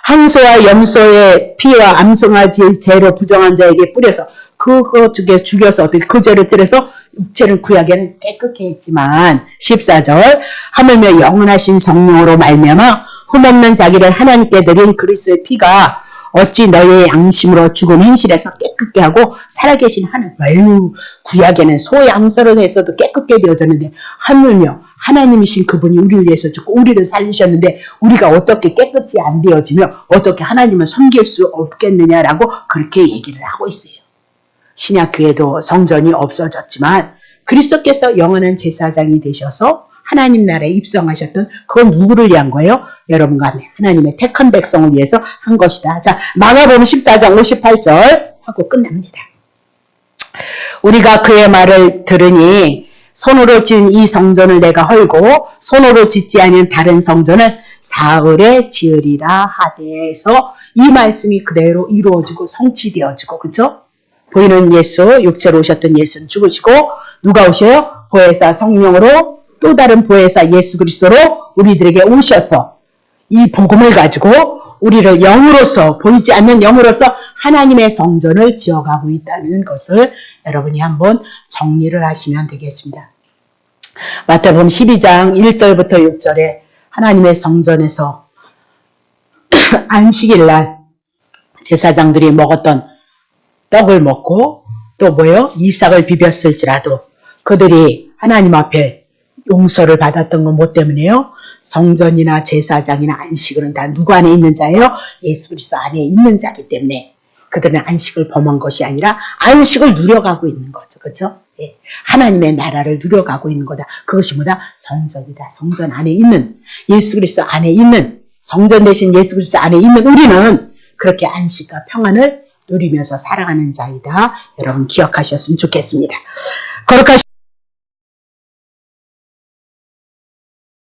항소와 염소의 피와 암송아지의 죄로 부정한 자에게 뿌려서 그거 죽여서 어떻게 그 죄를 찌려서 육체를 구약에는 깨끗게 했지만 14절 하물며 영원하신 성령으로 말미암아 흠없는 자기를 하나님께 드린 그리스도의 피가 어찌 너희의 양심으로 죽은 행실에서 깨끗게 하고 살아계신 하나님. 구약에는 소양서를 해서도 깨끗게 되어졌는데 하물며 하나님이신 그분이 우리를 위해서 죽고 우리를 살리셨는데 우리가 어떻게 깨끗이 안 되어지며 어떻게 하나님을 섬길 수 없겠느냐라고 그렇게 얘기를 하고 있어요. 신약교회도 성전이 없어졌지만 그리스도께서 영원한 제사장이 되셔서 하나님 나라에 입성하셨던 그건 누구를 위한 거예요? 여러분과 하나님의 택한 백성을 위해서 한 것이다. 자, 마가복음 14장 58절 하고 끝납니다. 우리가 그의 말을 들으니 손으로 지은 이 성전을 내가 헐고 손으로 짓지 않은 다른 성전을 사흘에 지으리라 하되에서 이 말씀이 그대로 이루어지고 성취되어지고 그렇죠? 보이는 예수, 육체로 오셨던 예수는 죽으시고 누가 오셔요? 보혜사 성령으로 또 다른 보혜사 예수 그리스도로 우리들에게 오셔서 이 복음을 가지고 우리를 영으로서 보이지 않는 영으로서 하나님의 성전을 지어가고 있다는 것을 여러분이 한번 정리를 하시면 되겠습니다. 마태복음 12장 1절부터 6절에 하나님의 성전에서 안식일날 제사장들이 먹었던 떡을 먹고 또 뭐요? 이삭을 비볐을지라도 그들이 하나님 앞에 용서를 받았던 건 뭐 때문에요? 성전이나 제사장이나 안식일은 다 누구 안에 있는 자예요? 예수 그리스도 안에 있는 자기 때문에 그들은 안식을 범한 것이 아니라 안식을 누려가고 있는 거죠. 그렇죠? 예. 하나님의 나라를 누려가고 있는 거다. 그것이 뭐다? 성전이다. 성전 안에 있는 예수 그리스도 안에 있는 성전 대신 예수 그리스도 안에 있는 우리는 그렇게 안식과 평안을 누리면서 살아가는 자이다. 여러분 기억하셨으면 좋겠습니다. 거룩하신